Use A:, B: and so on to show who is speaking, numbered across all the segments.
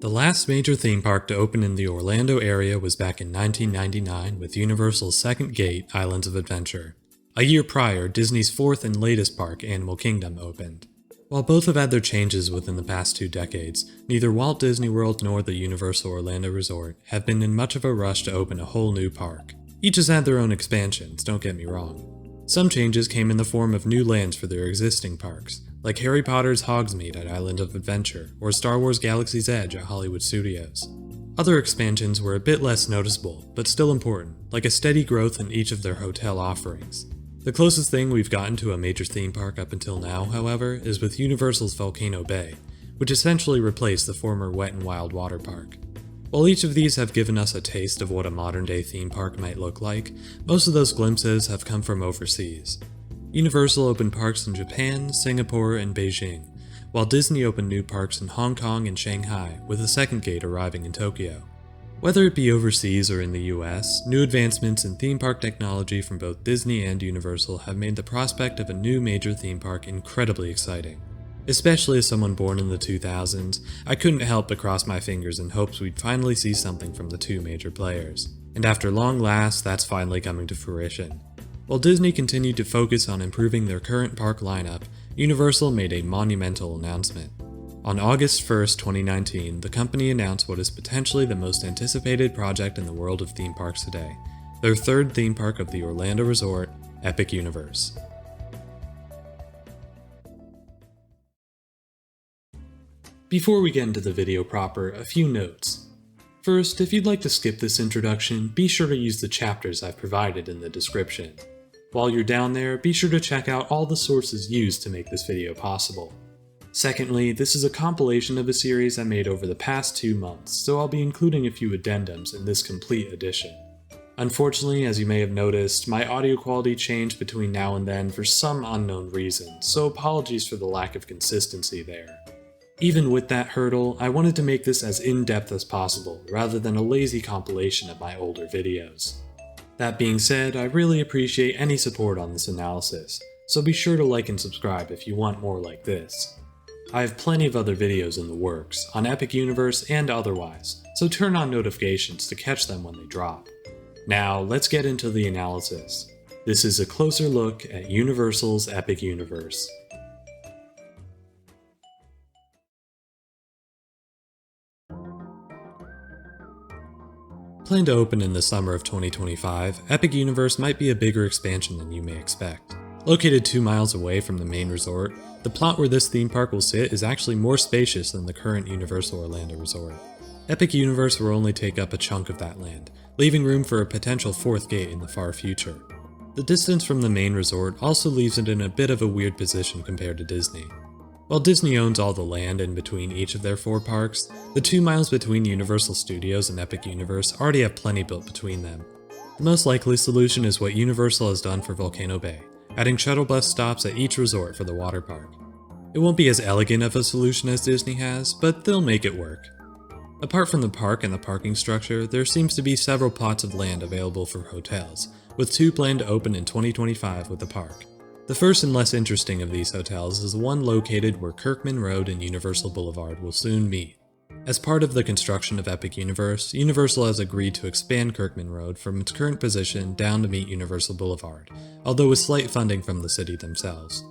A: The last major theme park to open in the Orlando area was back in 1999 with Universal's second gate, Islands of Adventure. A year prior, Disney's fourth and latest park, Animal Kingdom, opened. While both have had their changes within the past 2 decades, neither Walt Disney World nor the Universal Orlando Resort have been in much of a rush to open a whole new park. Each has had their own expansions, don't get me wrong. Some changes came in the form of new lands for their existing parks, like Harry Potter's Hogsmeade at Island of Adventure, or Star Wars Galaxy's Edge at Hollywood Studios. Other expansions were a bit less noticeable, but still important, like a steady growth in each of their hotel offerings. The closest thing we've gotten to a major theme park up until now, however, is with Universal's Volcano Bay, which essentially replaced the former Wet n Wild water park. While each of these have given us a taste of what a modern-day theme park might look like, most of those glimpses have come from overseas. Universal opened parks in Japan, Singapore, and Beijing, while Disney opened new parks in Hong Kong and Shanghai, with a second gate arriving in Tokyo. Whether it be overseas or in the US, new advancements in theme park technology from both Disney and Universal have made the prospect of a new major theme park incredibly exciting. Especially as someone born in the 2000s, I couldn't help but cross my fingers in hopes we'd finally see something from the 2 major players. And after long last, that's finally coming to fruition. While Disney continued to focus on improving their current park lineup, Universal made a monumental announcement. On August 1st, 2019, the company announced what is potentially the most anticipated project in the world of theme parks today, their 3rd theme park of the Orlando Resort, Epic Universe. Before we get into the video proper, a few notes. First, if you'd like to skip this introduction, be sure to use the chapters I've provided in the description. While you're down there, be sure to check out all the sources used to make this video possible. Secondly, this is a compilation of a series I made over the past 2 months, so I'll be including a few addendums in this complete edition. Unfortunately, as you may have noticed, my audio quality changed between now and then for some unknown reason, so apologies for the lack of consistency there. Even with that hurdle, I wanted to make this as in-depth as possible, rather than a lazy compilation of my older videos. That being said, I really appreciate any support on this analysis, so be sure to like and subscribe if you want more like this. I have plenty of other videos in the works, on Epic Universe and otherwise, so turn on notifications to catch them when they drop. Now, let's get into the analysis. This is a closer look at Universal's Epic Universe. Planned to open in the summer of 2025, Epic Universe might be a bigger expansion than you may expect. Located 2 miles away from the main resort, the plot where this theme park will sit is actually more spacious than the current Universal Orlando Resort. Epic Universe will only take up a chunk of that land, leaving room for a potential 4th gate in the far future. The distance from the main resort also leaves it in a bit of a weird position compared to Disney. While Disney owns all the land in between each of their 4 parks, the 2 miles between Universal Studios and Epic Universe already have plenty built between them. The most likely solution is what Universal has done for Volcano Bay, adding shuttle bus stops at each resort for the water park. It won't be as elegant of a solution as Disney has, but they'll make it work. Apart from the park and the parking structure, there seems to be several plots of land available for hotels, with 2 planned to open in 2025 with the park. The first and less interesting of these hotels is the one located where Kirkman Road and Universal Boulevard will soon meet. As part of the construction of Epic Universe, Universal has agreed to expand Kirkman Road from its current position down to meet Universal Boulevard, although with slight funding from the city themselves.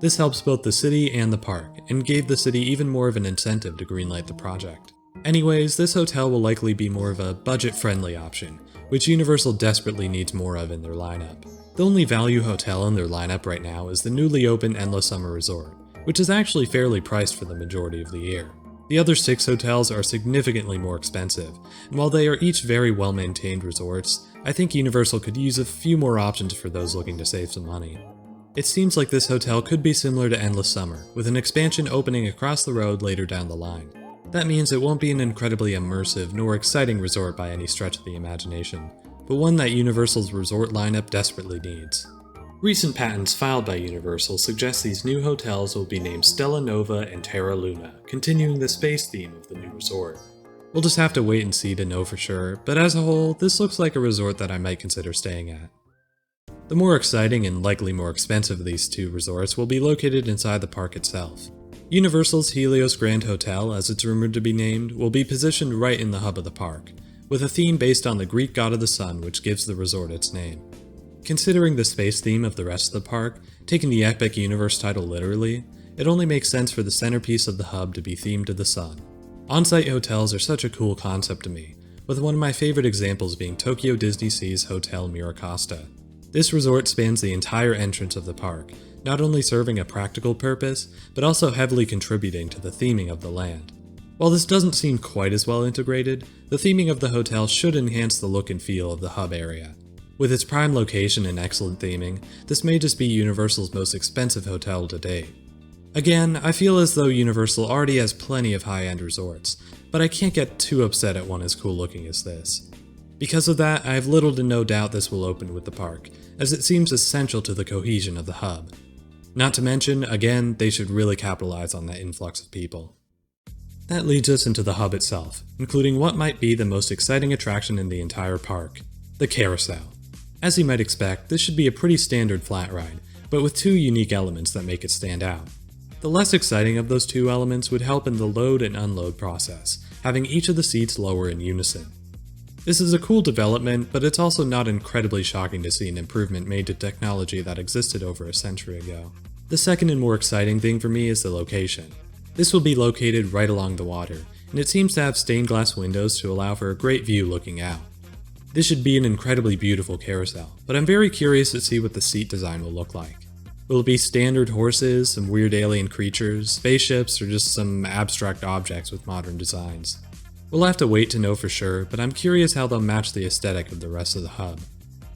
A: This helps both the city and the park, and gave the city even more of an incentive to greenlight the project. Anyways, this hotel will likely be more of a budget-friendly option, which Universal desperately needs more of in their lineup. The only value hotel in their lineup right now is the newly opened Endless Summer Resort, which is actually fairly priced for the majority of the year. The other 6 hotels are significantly more expensive, and while they are each very well-maintained resorts, I think Universal could use a few more options for those looking to save some money. It seems like this hotel could be similar to Endless Summer, with an expansion opening across the road later down the line. That means it won't be an incredibly immersive nor exciting resort by any stretch of the imagination, but one that Universal's resort lineup desperately needs. Recent patents filed by Universal suggest these new hotels will be named Stella Nova and Terra Luna, continuing the space theme of the new resort. We'll just have to wait and see to know for sure, but as a whole, this looks like a resort that I might consider staying at. The more exciting and likely more expensive of these 2 resorts will be located inside the park itself. Universal's Helios Grand Hotel, as it's rumored to be named, will be positioned right in the hub of the park, with a theme based on the Greek god of the sun which gives the resort its name. Considering the space theme of the rest of the park, taking the Epic Universe title literally, it only makes sense for the centerpiece of the hub to be themed to the sun. On-site hotels are such a cool concept to me, with one of my favorite examples being Tokyo Disney Sea's Hotel Miracosta. This resort spans the entire entrance of the park, not only serving a practical purpose, but also heavily contributing to the theming of the land. While this doesn't seem quite as well integrated, the theming of the hotel should enhance the look and feel of the hub area. With its prime location and excellent theming, this may just be Universal's most expensive hotel to date. Again, I feel as though Universal already has plenty of high-end resorts, but I can't get too upset at one as cool looking as this. Because of that, I have little to no doubt this will open with the park, as it seems essential to the cohesion of the hub. Not to mention, again, they should really capitalize on that influx of people. That leads us into the hub itself, including what might be the most exciting attraction in the entire park, the carousel. As you might expect, this should be a pretty standard flat ride, but with two unique elements that make it stand out. The less exciting of those two elements would help in the load and unload process, having each of the seats lower in unison. This is a cool development, but it's also not incredibly shocking to see an improvement made to technology that existed over a century ago. The second and more exciting thing for me is the location. This will be located right along the water, and it seems to have stained glass windows to allow for a great view looking out. This should be an incredibly beautiful carousel, but I'm very curious to see what the seat design will look like. Will it be standard horses, some weird alien creatures, spaceships, or just some abstract objects with modern designs? We'll have to wait to know for sure, but I'm curious how they'll match the aesthetic of the rest of the hub.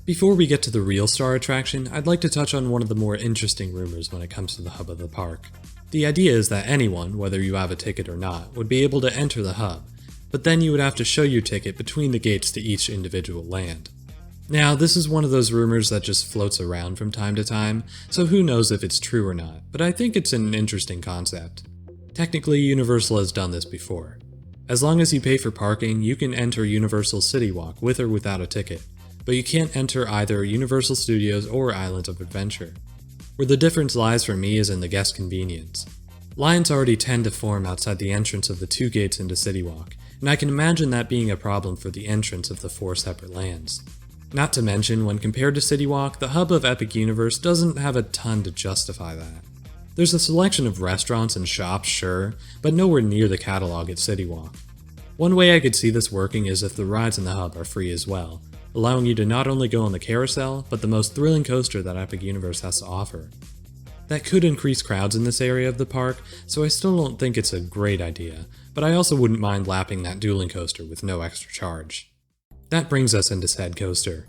A: Before we get to the real star attraction, I'd like to touch on one of the more interesting rumors when it comes to the hub of the park. The idea is that anyone, whether you have a ticket or not, would be able to enter the hub, but then you would have to show your ticket between the gates to each individual land. Now, this is one of those rumors that just floats around from time to time, so who knows if it's true or not, but I think it's an interesting concept. Technically, Universal has done this before. As long as you pay for parking, you can enter Universal City Walk with or without a ticket, but you can't enter either Universal Studios or Islands of Adventure. Where the difference lies for me is in the guest convenience. Lines already tend to form outside the entrance of the two gates into City Walk, and I can imagine that being a problem for the entrance of the 4 separate lands. Not to mention, when compared to City Walk, the hub of Epic Universe doesn't have a ton to justify that. There's a selection of restaurants and shops, sure, but nowhere near the catalog at City Walk. One way I could see this working is if the rides in the hub are free as well, allowing you to not only go on the carousel, but the most thrilling coaster that Epic Universe has to offer. That could increase crowds in this area of the park, so I still don't think it's a great idea, but I also wouldn't mind lapping that dueling coaster with no extra charge. That brings us into said coaster.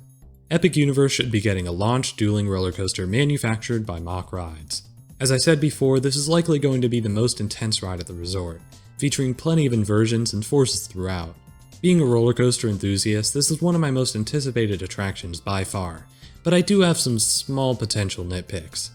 A: Epic Universe should be getting a launch dueling roller coaster manufactured by MACK Rides. As I said before, this is likely going to be the most intense ride at the resort, featuring plenty of inversions and forces throughout. Being a roller coaster enthusiast, this is one of my most anticipated attractions by far, but I do have some small potential nitpicks.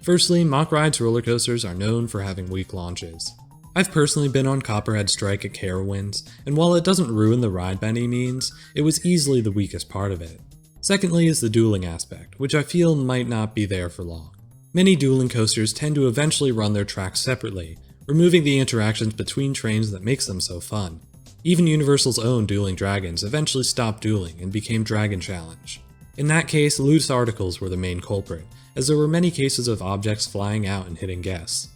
A: Firstly, MACK Rides roller coasters are known for having weak launches. I've personally been on Copperhead Strike at Carowinds, and while it doesn't ruin the ride by any means, it was easily the weakest part of it. Secondly is the dueling aspect, which I feel might not be there for long. Many dueling coasters tend to eventually run their tracks separately, removing the interactions between trains that makes them so fun. Even Universal's own Dueling Dragons eventually stopped dueling and became Dragon Challenge. In that case, loose articles were the main culprit, as there were many cases of objects flying out and hitting guests.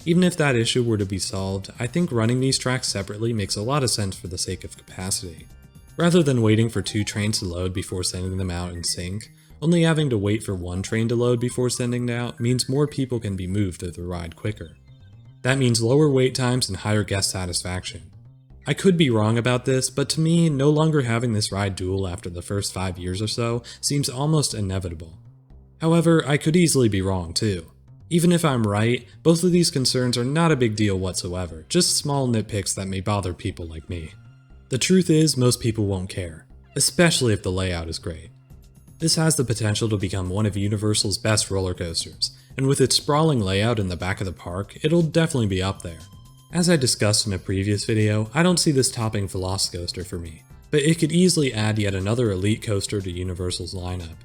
A: Even if that issue were to be solved, I think running these tracks separately makes a lot of sense for the sake of capacity. Rather than waiting for 2 trains to load before sending them out in sync, only having to wait for 1 train to load before sending it out means more people can be moved through the ride quicker. That means lower wait times and higher guest satisfaction. I could be wrong about this, but to me, no longer having this ride duel after the first 5 years or so seems almost inevitable. However, I could easily be wrong too. Even if I'm right, both of these concerns are not a big deal whatsoever, just small nitpicks that may bother people like me. The truth is, most people won't care, especially if the layout is great. This has the potential to become one of Universal's best roller coasters, and with its sprawling layout in the back of the park, it'll definitely be up there. As I discussed in a previous video, I don't see this topping Velocicoaster for me, but it could easily add yet another elite coaster to Universal's lineup.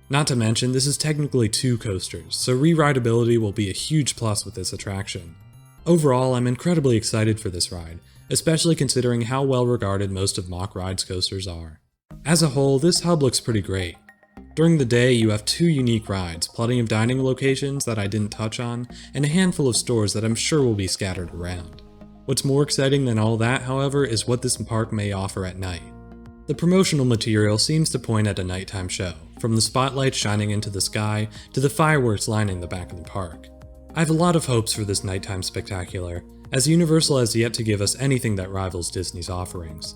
A: Not to mention, this is technically 2 coasters, so re-rideability will be a huge plus with this attraction. Overall, I'm incredibly excited for this ride, especially considering how well regarded most of MACK Rides coasters are. As a whole, this hub looks pretty great. During the day, you have 2 unique rides, plenty of dining locations that I didn't touch on, and a handful of stores that I'm sure will be scattered around. What's more exciting than all that, however, is what this park may offer at night. The promotional material seems to point at a nighttime show, from the spotlights shining into the sky to the fireworks lining the back of the park. I have a lot of hopes for this nighttime spectacular, as Universal has yet to give us anything that rivals Disney's offerings.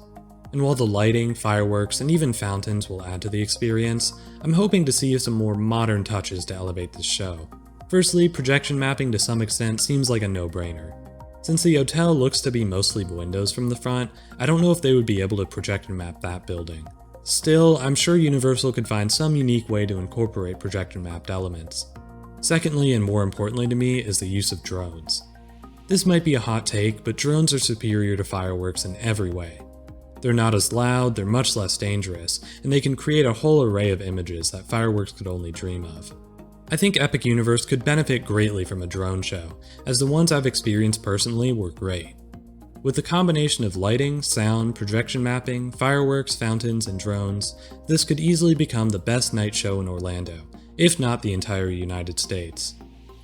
A: And while the lighting, fireworks, and even fountains will add to the experience, I'm hoping to see some more modern touches to elevate this show. Firstly, projection mapping to some extent seems like a no-brainer. Since the hotel looks to be mostly windows from the front, I don't know if they would be able to project and map that building. Still, I'm sure Universal could find some unique way to incorporate projection mapped elements. Secondly, and more importantly to me, is the use of drones. This might be a hot take, but drones are superior to fireworks in every way. They're not as loud, they're much less dangerous, and they can create a whole array of images that fireworks could only dream of. I think Epic Universe could benefit greatly from a drone show, as the ones I've experienced personally were great. With the combination of lighting, sound, projection mapping, fireworks, fountains, and drones, this could easily become the best night show in Orlando, if not the entire United States.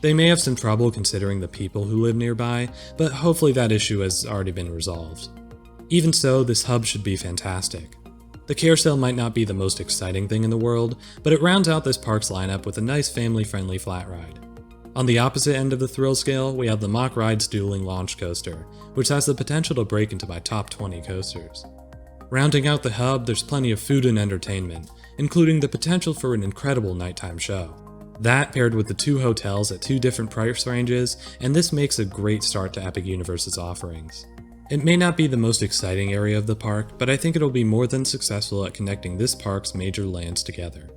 A: They may have some trouble considering the people who live nearby, but hopefully that issue has already been resolved. Even so, this hub should be fantastic. The carousel might not be the most exciting thing in the world, but it rounds out this park's lineup with a nice family-friendly flat ride. On the opposite end of the thrill scale, we have the MACK Rides Dueling Launch Coaster, which has the potential to break into my top 20 coasters. Rounding out the hub, there's plenty of food and entertainment, including the potential for an incredible nighttime show. That paired with the 2 hotels at 2 different price ranges, and this makes a great start to Epic Universe's offerings. It may not be the most exciting area of the park, but I think it'll be more than successful at connecting this park's major lands together.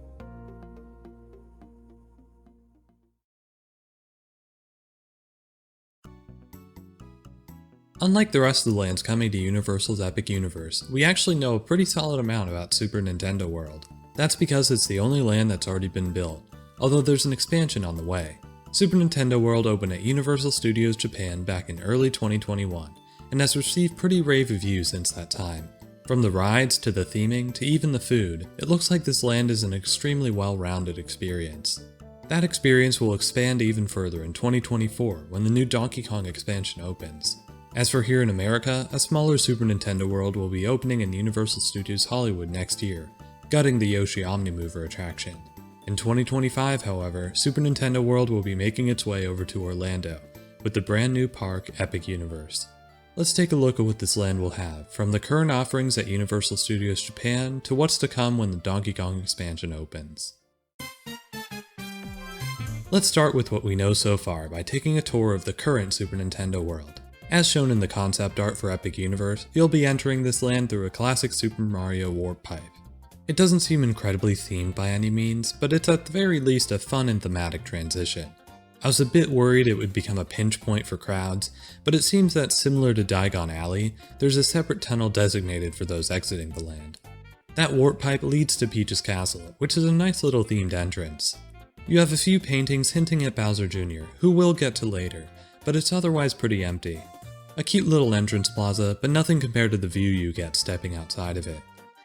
A: Unlike the rest of the lands coming to Universal's Epic Universe, we actually know a pretty solid amount about Super Nintendo World. That's because it's the only land that's already been built, although there's an expansion on the way. Super Nintendo World opened at Universal Studios Japan back in early 2021, and has received pretty rave reviews since that time. From the rides to the theming to even the food, it looks like this land is an extremely well-rounded experience. That experience will expand even further in 2024 when the new Donkey Kong expansion opens. As for here in America, a smaller Super Nintendo World will be opening in Universal Studios Hollywood next year, gutting the Yoshi Omnimover attraction. In 2025, however, Super Nintendo World will be making its way over to Orlando, with the brand new park Epic Universe. Let's take a look at what this land will have, from the current offerings at Universal Studios Japan to what's to come when the Donkey Kong expansion opens. Let's start with what we know so far by taking a tour of the current Super Nintendo World. As shown in the concept art for Epic Universe, you'll be entering this land through a classic Super Mario warp pipe. It doesn't seem incredibly themed by any means, but it's at the very least a fun and thematic transition. I was a bit worried it would become a pinch point for crowds, but it seems that similar to Diagon Alley, there's a separate tunnel designated for those exiting the land. That warp pipe leads to Peach's Castle, which is a nice little themed entrance. You have a few paintings hinting at Bowser Jr., who we'll get to later, but it's otherwise pretty empty. A cute little entrance plaza, but nothing compared to the view you get stepping outside of it.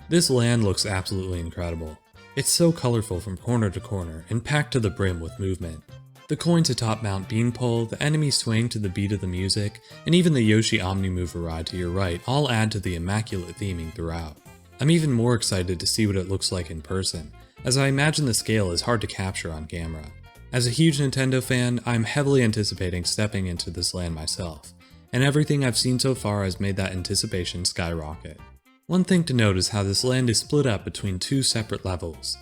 A: This land looks absolutely incredible. It's so colorful from corner to corner, and packed to the brim with movement. The coins atop Mount Beanpole, the enemies swaying to the beat of the music, and even the Yoshi Omnimover ride to your right all add to the immaculate theming throughout. I'm even more excited to see what it looks like in person, as I imagine the scale is hard to capture on camera. As a huge Nintendo fan, I'm heavily anticipating stepping into this land myself, and everything I've seen so far has made that anticipation skyrocket. One thing to note is how this land is split up between 2 separate levels.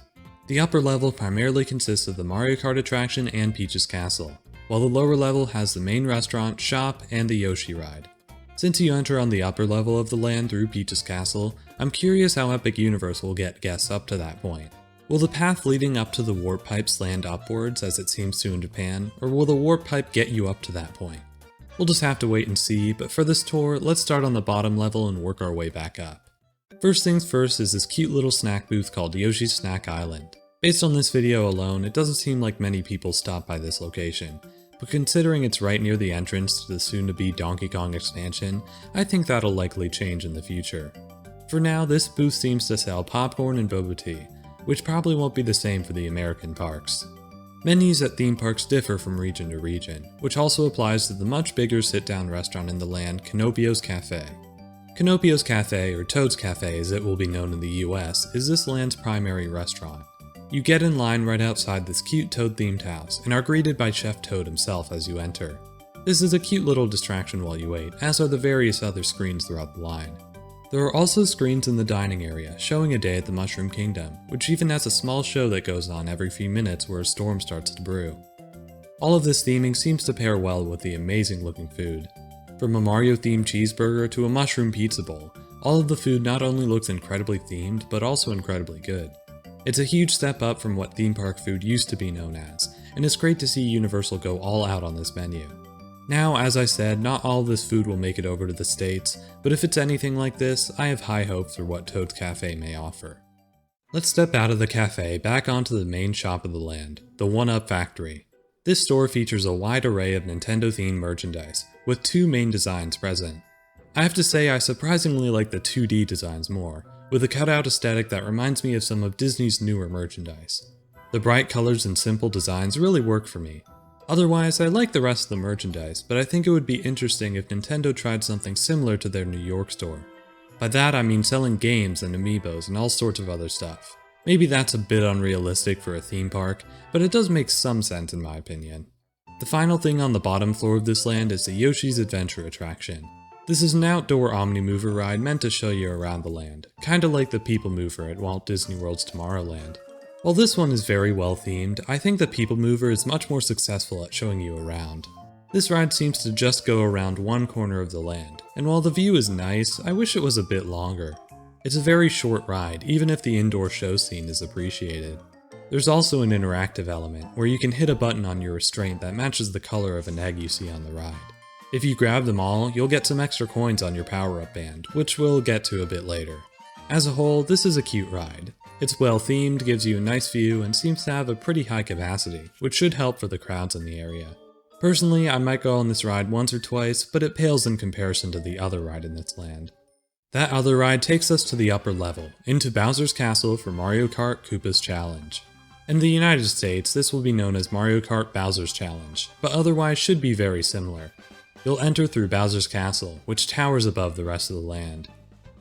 A: The upper level primarily consists of the Mario Kart attraction and Peach's Castle, while the lower level has the main restaurant, shop, and the Yoshi ride. Since you enter on the upper level of the land through Peach's Castle, I'm curious how Epic Universe will get guests up to that point. Will the path leading up to the warp pipe slant upwards as it seems to in Japan, or will the warp pipe get you up to that point? We'll just have to wait and see, but for this tour, let's start on the bottom level and work our way back up. First things first is this cute little snack booth called Yoshi's Snack Island. Based on this video alone, it doesn't seem like many people stop by this location, but considering it's right near the entrance to the soon-to-be Donkey Kong expansion, I think that'll likely change in the future. For now, this booth seems to sell popcorn and boba tea, which probably won't be the same for the American parks. Menus at theme parks differ from region to region, which also applies to the much bigger sit-down restaurant in the land, Canobie's Cafe. Canobie's Cafe, or Toad's Cafe as it will be known in the US, is this land's primary restaurant. You get in line right outside this cute Toad-themed house, and are greeted by Chef Toad himself as you enter. This is a cute little distraction while you wait, as are the various other screens throughout the line. There are also screens in the dining area, showing a day at the Mushroom Kingdom, which even has a small show that goes on every few minutes where a storm starts to brew. All of this theming seems to pair well with the amazing looking food. From a Mario-themed cheeseburger to a mushroom pizza bowl, all of the food not only looks incredibly themed, but also incredibly good. It's a huge step up from what theme park food used to be known as, and it's great to see Universal go all out on this menu. Now, as I said, not all of this food will make it over to the States, but if it's anything like this, I have high hopes for what Toad's Cafe may offer. Let's step out of the cafe back onto the main shop of the land, the 1UP Factory. This store features a wide array of Nintendo-themed merchandise, with two main designs present. I have to say I surprisingly like the 2D designs more, with a cutout aesthetic that reminds me of some of Disney's newer merchandise. The bright colors and simple designs really work for me. Otherwise, I like the rest of the merchandise, but I think it would be interesting if Nintendo tried something similar to their New York store. By that I mean selling games and amiibos and all sorts of other stuff. Maybe that's a bit unrealistic for a theme park, but it does make some sense in my opinion. The final thing on the bottom floor of this land is the Yoshi's Adventure attraction. This is an outdoor Omnimover ride meant to show you around the land, kinda like the People Mover at Walt Disney World's Tomorrowland. While this one is very well themed, I think the People Mover is much more successful at showing you around. This ride seems to just go around one corner of the land, and while the view is nice, I wish it was a bit longer. It's a very short ride, even if the indoor show scene is appreciated. There's also an interactive element, where you can hit a button on your restraint that matches the color of an egg you see on the ride. If you grab them all, you'll get some extra coins on your power-up band, which we'll get to a bit later. As a whole, this is a cute ride. It's well themed, gives you a nice view, and seems to have a pretty high capacity, which should help for the crowds in the area. Personally, I might go on this ride once or twice, but it pales in comparison to the other ride in this land. That other ride takes us to the upper level, into Bowser's Castle for Mario Kart Koopa's Challenge. In the United States, this will be known as Mario Kart Bowser's Challenge, but otherwise should be very similar. You'll enter through Bowser's Castle, which towers above the rest of the land.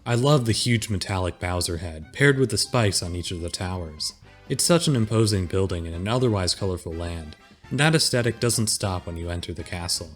A: I love the huge metallic Bowser head, paired with the spikes on each of the towers. It's such an imposing building in an otherwise colorful land, and that aesthetic doesn't stop when you enter the castle.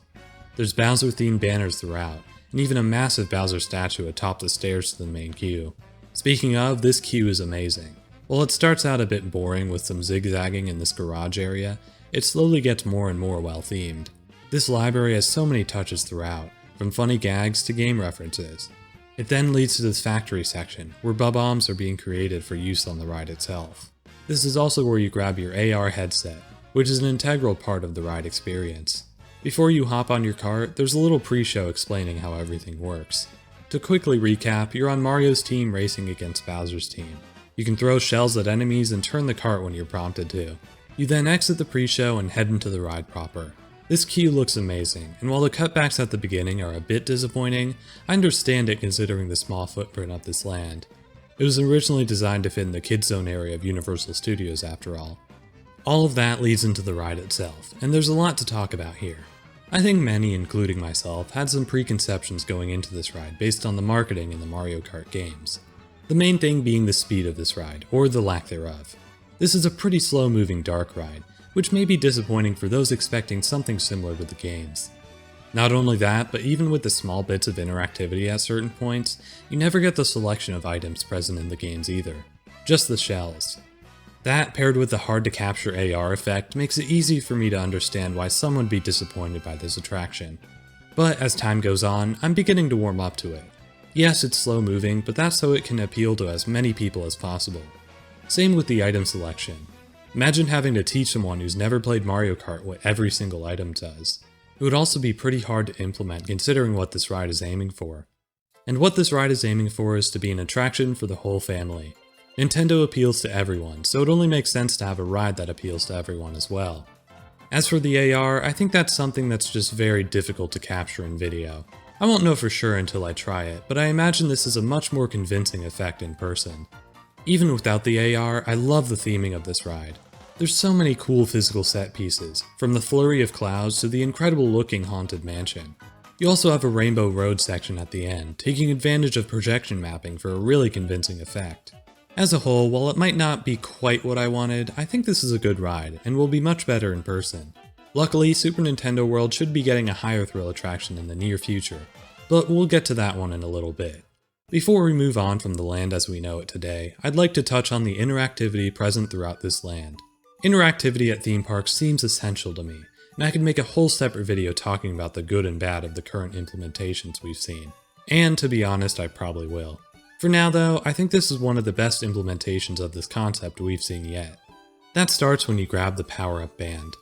A: There's Bowser-themed banners throughout, and even a massive Bowser statue atop the stairs to the main queue. Speaking of, this queue is amazing. While it starts out a bit boring with some zigzagging in this garage area, it slowly gets more and more well-themed. This library has so many touches throughout, from funny gags to game references. It then leads to this factory section, where bob-ombs are being created for use on the ride itself. This is also where you grab your AR headset, which is an integral part of the ride experience. Before you hop on your cart, there's a little pre-show explaining how everything works. To quickly recap, you're on Mario's team racing against Bowser's team. You can throw shells at enemies and turn the cart when you're prompted to. You then exit the pre-show and head into the ride proper. This queue looks amazing, and while the cutbacks at the beginning are a bit disappointing, I understand it considering the small footprint of this land. It was originally designed to fit in the Kids Zone area of Universal Studios after all. All of that leads into the ride itself, and there's a lot to talk about here. I think many, including myself, had some preconceptions going into this ride based on the marketing in the Mario Kart games. The main thing being the speed of this ride, or the lack thereof. This is a pretty slow-moving dark ride, which may be disappointing for those expecting something similar to the games. Not only that, but even with the small bits of interactivity at certain points, you never get the selection of items present in the games either, just the shells. That, paired with the hard-to-capture AR effect, makes it easy for me to understand why some would be disappointed by this attraction. But as time goes on, I'm beginning to warm up to it. Yes, it's slow-moving, but that's so it can appeal to as many people as possible. Same with the item selection. Imagine having to teach someone who's never played Mario Kart what every single item does. It would also be pretty hard to implement considering what this ride is aiming for. And what this ride is aiming for is to be an attraction for the whole family. Nintendo appeals to everyone, so it only makes sense to have a ride that appeals to everyone as well. As for the AR, I think that's something that's just very difficult to capture in video. I won't know for sure until I try it, but I imagine this is a much more convincing effect in person. Even without the AR, I love the theming of this ride. There's so many cool physical set pieces, from the flurry of clouds to the incredible looking haunted mansion. You also have a Rainbow Road section at the end, taking advantage of projection mapping for a really convincing effect. As a whole, while it might not be quite what I wanted, I think this is a good ride, and will be much better in person. Luckily, Super Nintendo World should be getting a higher thrill attraction in the near future, but we'll get to that one in a little bit. Before we move on from the land as we know it today, I'd like to touch on the interactivity present throughout this land. Interactivity at theme parks seems essential to me, and I could make a whole separate video talking about the good and bad of the current implementations we've seen. And to be honest, I probably will. For now though, I think this is one of the best implementations of this concept we've seen yet. That starts when you grab the power-up band.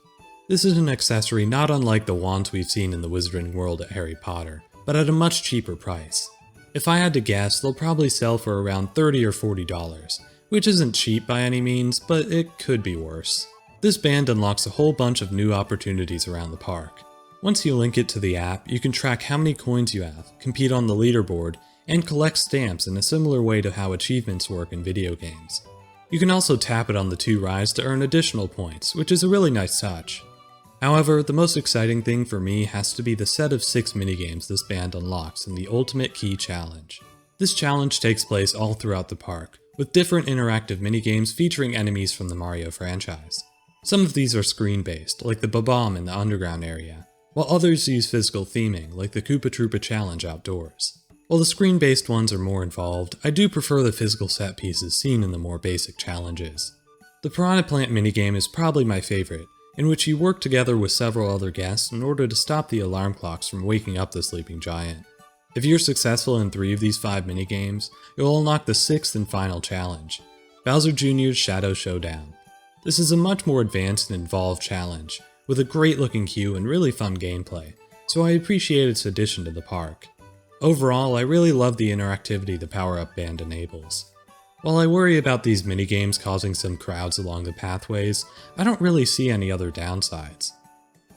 A: This is an accessory not unlike the wands we've seen in the Wizarding World at Harry Potter, but at a much cheaper price. If I had to guess, they'll probably sell for around $30 or $40, which isn't cheap by any means, but it could be worse. This band unlocks a whole bunch of new opportunities around the park. Once you link it to the app, you can track how many coins you have, compete on the leaderboard, and collect stamps in a similar way to how achievements work in video games. You can also tap it on the 2 rides to earn additional points, which is a really nice touch. However, the most exciting thing for me has to be the set of 6 minigames this band unlocks in the Ultimate Key Challenge. This challenge takes place all throughout the park, with different interactive minigames featuring enemies from the Mario franchise. Some of these are screen-based, like the Bob-omb in the underground area, while others use physical theming, like the Koopa Troopa Challenge outdoors. While the screen-based ones are more involved, I do prefer the physical set pieces seen in the more basic challenges. The Piranha Plant minigame is probably my favorite, in which you work together with several other guests in order to stop the alarm clocks from waking up the sleeping giant. If you're successful in 3 of these 5 minigames, you'll unlock the 6th and final challenge, Bowser Jr.'s Shadow Showdown. This is a much more advanced and involved challenge, with a great looking queue and really fun gameplay, so I appreciate its addition to the park. Overall, I really love the interactivity the power-up band enables. While I worry about these minigames causing some crowds along the pathways, I don't really see any other downsides.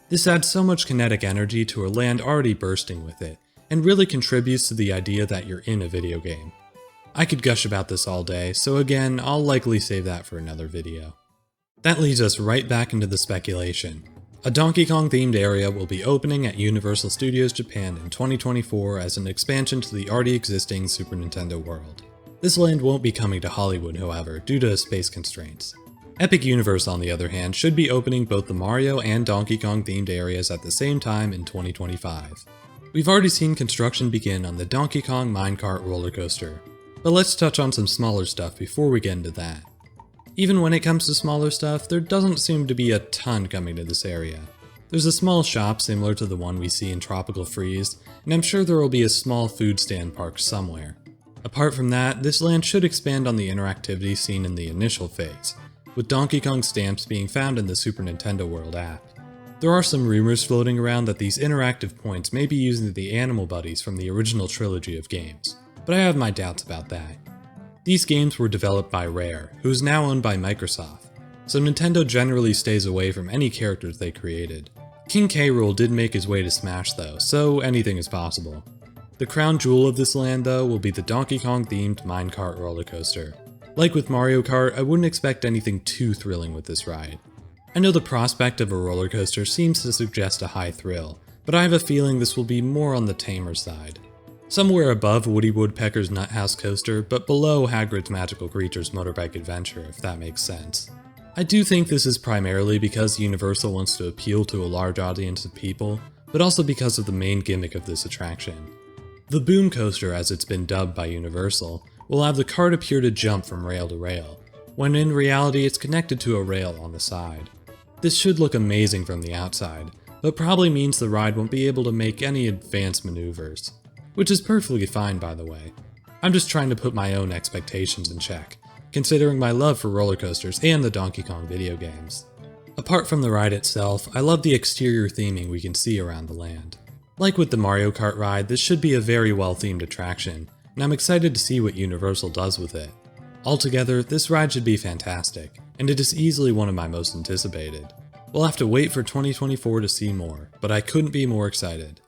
A: This adds so much kinetic energy to a land already bursting with it, and really contributes to the idea that you're in a video game. I could gush about this all day, so again, I'll likely save that for another video. That leads us right back into the speculation. A Donkey Kong themed area will be opening at Universal Studios Japan in 2024 as an expansion to the already existing Super Nintendo World. This land won't be coming to Hollywood, however, due to space constraints. Epic Universe, on the other hand, should be opening both the Mario and Donkey Kong themed areas at the same time in 2025. We've already seen construction begin on the Donkey Kong Minecart roller coaster, but let's touch on some smaller stuff before we get into that. Even when it comes to smaller stuff, there doesn't seem to be a ton coming to this area. There's a small shop similar to the one we see in Tropical Freeze, and I'm sure there will be a small food stand parked somewhere. Apart from that, this land should expand on the interactivity seen in the initial phase, with Donkey Kong stamps being found in the Super Nintendo World app. There are some rumors floating around that these interactive points may be using the animal buddies from the original trilogy of games, but I have my doubts about that. These games were developed by Rare, who is now owned by Microsoft, so Nintendo generally stays away from any characters they created. King K. Rool did make his way to Smash though, so anything is possible. The crown jewel of this land though will be the Donkey Kong themed Minecart roller coaster. Like with Mario Kart, I wouldn't expect anything too thrilling with this ride. I know the prospect of a roller coaster seems to suggest a high thrill, but I have a feeling this will be more on the tamer side. Somewhere above Woody Woodpecker's Nuthouse Coaster, but below Hagrid's Magical Creatures Motorbike Adventure, if that makes sense. I do think this is primarily because Universal wants to appeal to a large audience of people, but also because of the main gimmick of this attraction. The Boom Coaster, as it's been dubbed by Universal, will have the cart appear to jump from rail to rail, when in reality it's connected to a rail on the side. This should look amazing from the outside, but probably means the ride won't be able to make any advanced maneuvers. Which is perfectly fine, by the way. I'm just trying to put my own expectations in check, considering my love for roller coasters and the Donkey Kong video games. Apart from the ride itself, I love the exterior theming we can see around the land. Like with the Mario Kart ride, this should be a very well-themed attraction, and I'm excited to see what Universal does with it. Altogether, this ride should be fantastic, and it is easily one of my most anticipated. We'll have to wait for 2024 to see more, but I couldn't be more excited.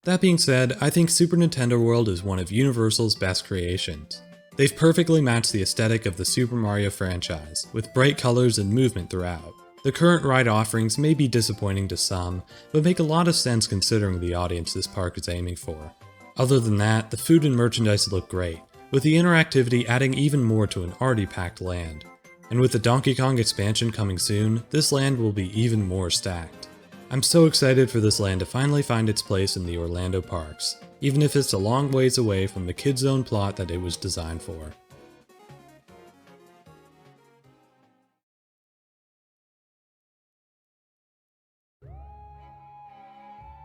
A: That being said, I think Super Nintendo World is one of Universal's best creations. They've perfectly matched the aesthetic of the Super Mario franchise, with bright colors and movement throughout. The current ride offerings may be disappointing to some, but make a lot of sense considering the audience this park is aiming for. Other than that, the food and merchandise look great, with the interactivity adding even more to an already packed land. And with the Donkey Kong expansion coming soon, this land will be even more stacked. I'm so excited for this land to finally find its place in the Orlando parks, even if it's a long ways away from the Kid Zone plot that it was designed for.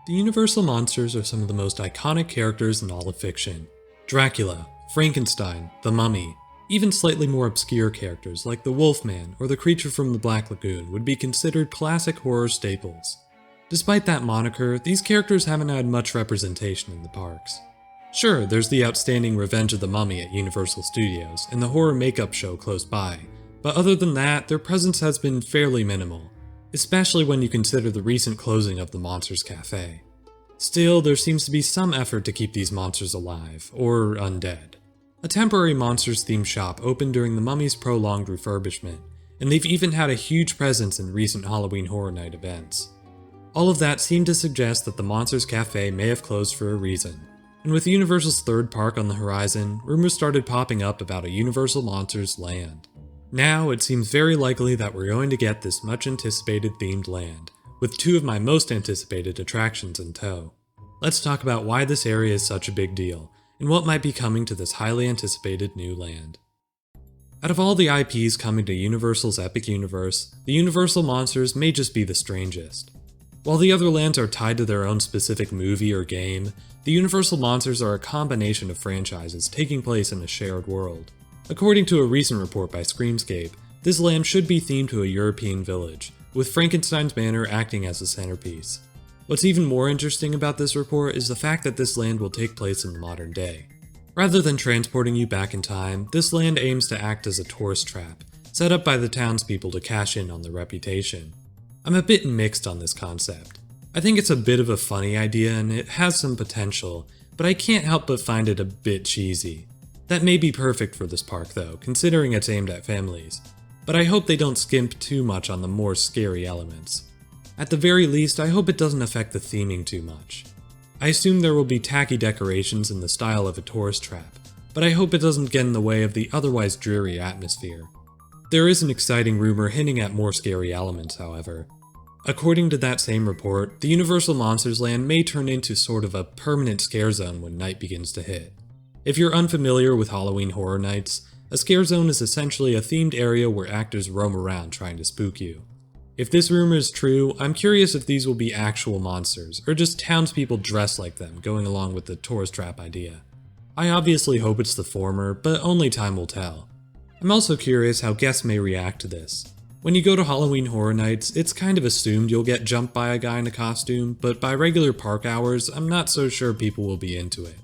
A: The Universal monsters are some of the most iconic characters in all of fiction. Dracula, Frankenstein, the Mummy, even slightly more obscure characters like the Wolfman or the creature from the Black Lagoon would be considered classic horror staples. Despite that moniker, these characters haven't had much representation in the parks. Sure, there's the outstanding Revenge of the Mummy at Universal Studios and the horror makeup show close by, but other than that, their presence has been fairly minimal, especially when you consider the recent closing of the Monsters Cafe. Still, there seems to be some effort to keep these monsters alive, or undead. A temporary monsters-themed shop opened during the Mummy's prolonged refurbishment, and they've even had a huge presence in recent Halloween Horror Night events. All of that seemed to suggest that the Monsters Cafe may have closed for a reason, and with Universal's third park on the horizon, rumors started popping up about a Universal Monsters land. Now, it seems very likely that we're going to get this much-anticipated themed land, with two of my most anticipated attractions in tow. Let's talk about why this area is such a big deal, and what might be coming to this highly anticipated new land. Out of all the IPs coming to Universal's Epic Universe, the Universal Monsters may just be the strangest. While the other lands are tied to their own specific movie or game, the Universal Monsters are a combination of franchises taking place in a shared world. According to a recent report by Screamscape, this land should be themed to a European village, with Frankenstein's manor acting as the centerpiece. What's even more interesting about this report is the fact that this land will take place in the modern day. Rather than transporting you back in time, this land aims to act as a tourist trap, set up by the townspeople to cash in on their reputation. I'm a bit mixed on this concept. I think it's a bit of a funny idea and it has some potential, but I can't help but find it a bit cheesy. That may be perfect for this park though, considering it's aimed at families, but I hope they don't skimp too much on the more scary elements. At the very least, I hope it doesn't affect the theming too much. I assume there will be tacky decorations in the style of a tourist trap, but I hope it doesn't get in the way of the otherwise dreary atmosphere. There is an exciting rumor hinting at more scary elements, however. According to that same report, the Universal Monsters Land may turn into sort of a permanent scare zone when night begins to hit. If you're unfamiliar with Halloween Horror Nights, a scare zone is essentially a themed area where actors roam around trying to spook you. If this rumor is true, I'm curious if these will be actual monsters, or just townspeople dressed like them, going along with the tourist trap idea. I obviously hope it's the former, but only time will tell. I'm also curious how guests may react to this. When you go to Halloween Horror Nights, it's kind of assumed you'll get jumped by a guy in a costume, but by regular park hours, I'm not so sure people will be into it.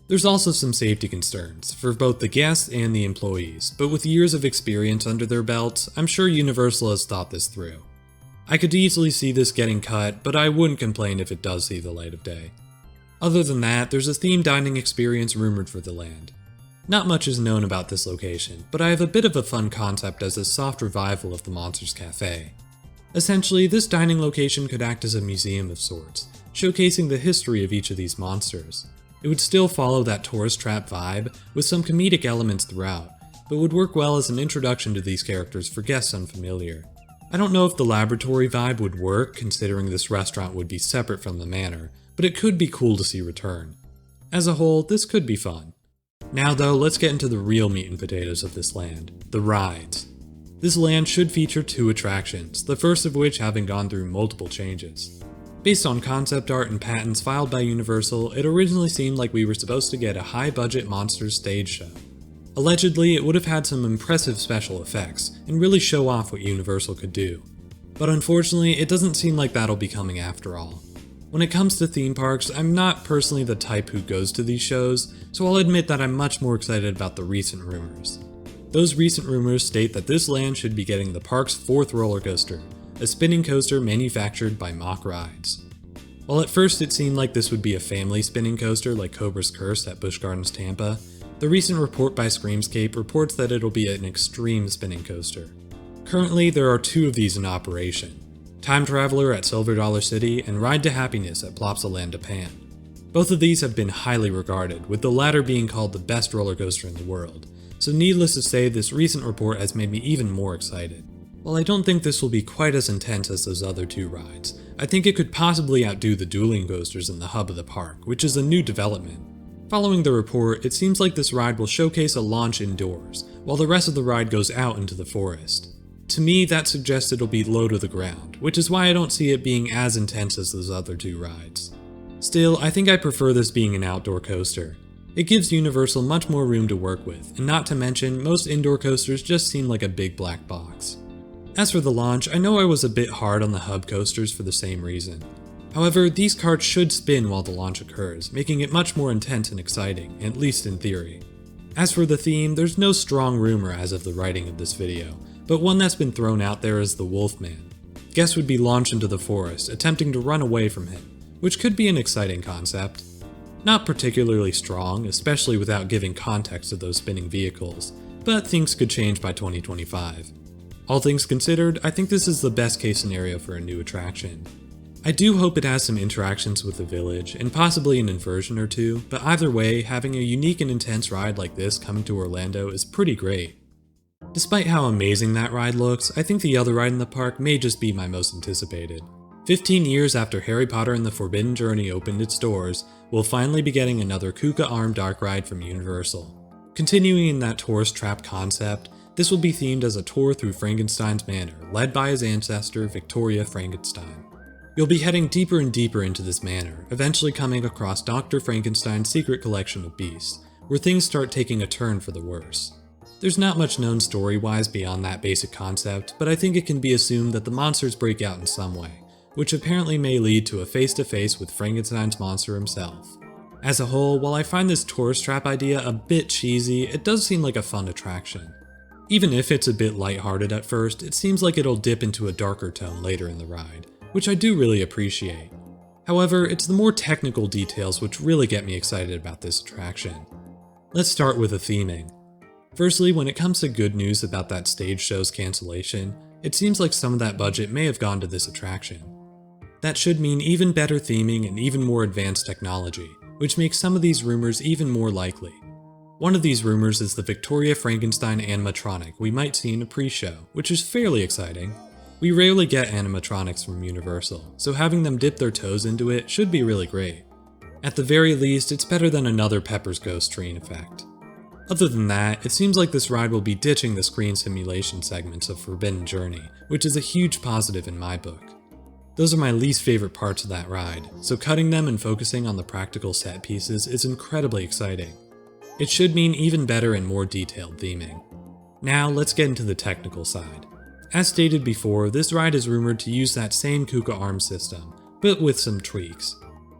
A: There's also some safety concerns, for both the guests and the employees, but with years of experience under their belts, I'm sure Universal has thought this through. I could easily see this getting cut, but I wouldn't complain if it does see the light of day. Other than that, there's a themed dining experience rumored for the land. Not much is known about this location, but I have a bit of a fun concept as a soft revival of the Monsters Cafe. Essentially, this dining location could act as a museum of sorts, showcasing the history of each of these monsters. It would still follow that tourist trap vibe, with some comedic elements throughout, but would work well as an introduction to these characters for guests unfamiliar. I don't know if the laboratory vibe would work, considering this restaurant would be separate from the manor, but it could be cool to see return. As a whole, this could be fun. Now though, let's get into the real meat and potatoes of this land, the rides. This land should feature two attractions, the first of which having gone through multiple changes. Based on concept art and patents filed by Universal, it originally seemed like we were supposed to get a high-budget monsters stage show. Allegedly, it would have had some impressive special effects, and really show off what Universal could do. But unfortunately, it doesn't seem like that'll be coming after all. When it comes to theme parks, I'm not personally the type who goes to these shows, so I'll admit that I'm much more excited about the recent rumors. Those recent rumors state that this land should be getting the park's fourth roller coaster, a spinning coaster manufactured by MACK Rides. While at first it seemed like this would be a family spinning coaster like Cobra's Curse at Busch Gardens Tampa, the recent report by Screamscape reports that it'll be an extreme spinning coaster. Currently, there are 2 of these in operation: Time Traveler at Silver Dollar City and Ride to Happiness at Plopsaland Japan. Both of these have been highly regarded, with the latter being called the best roller coaster in the world, so needless to say this recent report has made me even more excited. While I don't think this will be quite as intense as those other 2 rides, I think it could possibly outdo the dueling coasters in the hub of the park, which is a new development. Following the report, it seems like this ride will showcase a launch indoors, while the rest of the ride goes out into the forest. To me, that suggests it'll be low to the ground, which is why I don't see it being as intense as those other 2 rides. Still, I think I prefer this being an outdoor coaster. It gives Universal much more room to work with, and not to mention, most indoor coasters just seem like a big black box. As for the launch, I know I was a bit hard on the hub coasters for the same reason. However, these carts should spin while the launch occurs, making it much more intense and exciting, at least in theory. As for the theme, there's no strong rumor as of the writing of this video, but one that's been thrown out there is the Wolfman. Guests would be launched into the forest, attempting to run away from him, which could be an exciting concept. Not particularly strong, especially without giving context to those spinning vehicles, but things could change by 2025. All things considered, I think this is the best case scenario for a new attraction. I do hope it has some interactions with the village, and possibly an inversion or 2, but either way, having a unique and intense ride like this coming to Orlando is pretty great. Despite how amazing that ride looks, I think the other ride in the park may just be my most anticipated. 15 years after Harry Potter and the Forbidden Journey opened its doors, we'll finally be getting another KUKA Arm Dark Ride from Universal. Continuing in that tourist trap concept, this will be themed as a tour through Frankenstein's manor, led by his ancestor, Victoria Frankenstein. You'll be heading deeper and deeper into this manor, eventually coming across Dr. Frankenstein's secret collection of beasts, where things start taking a turn for the worse. There's not much known story-wise beyond that basic concept, but I think it can be assumed that the monsters break out in some way, which apparently may lead to a face-to-face with Frankenstein's monster himself. As a whole, while I find this tourist trap idea a bit cheesy, it does seem like a fun attraction. Even if it's a bit lighthearted at first, it seems like it'll dip into a darker tone later in the ride, which I do really appreciate. However, it's the more technical details which really get me excited about this attraction. Let's start with the theming. Firstly, when it comes to good news about that stage show's cancellation, it seems like some of that budget may have gone to this attraction. That should mean even better theming and even more advanced technology, which makes some of these rumors even more likely. One of these rumors is the Victoria Frankenstein animatronic we might see in a pre-show, which is fairly exciting. We rarely get animatronics from Universal, so having them dip their toes into it should be really great. At the very least, it's better than another Pepper's Ghost train effect. Other than that, it seems like this ride will be ditching the screen simulation segments of Forbidden Journey, which is a huge positive in my book. Those are my least favorite parts of that ride, so cutting them and focusing on the practical set pieces is incredibly exciting. It should mean even better and more detailed theming. Now let's get into the technical side. As stated before, this ride is rumored to use that same KUKA arm system, but with some tweaks.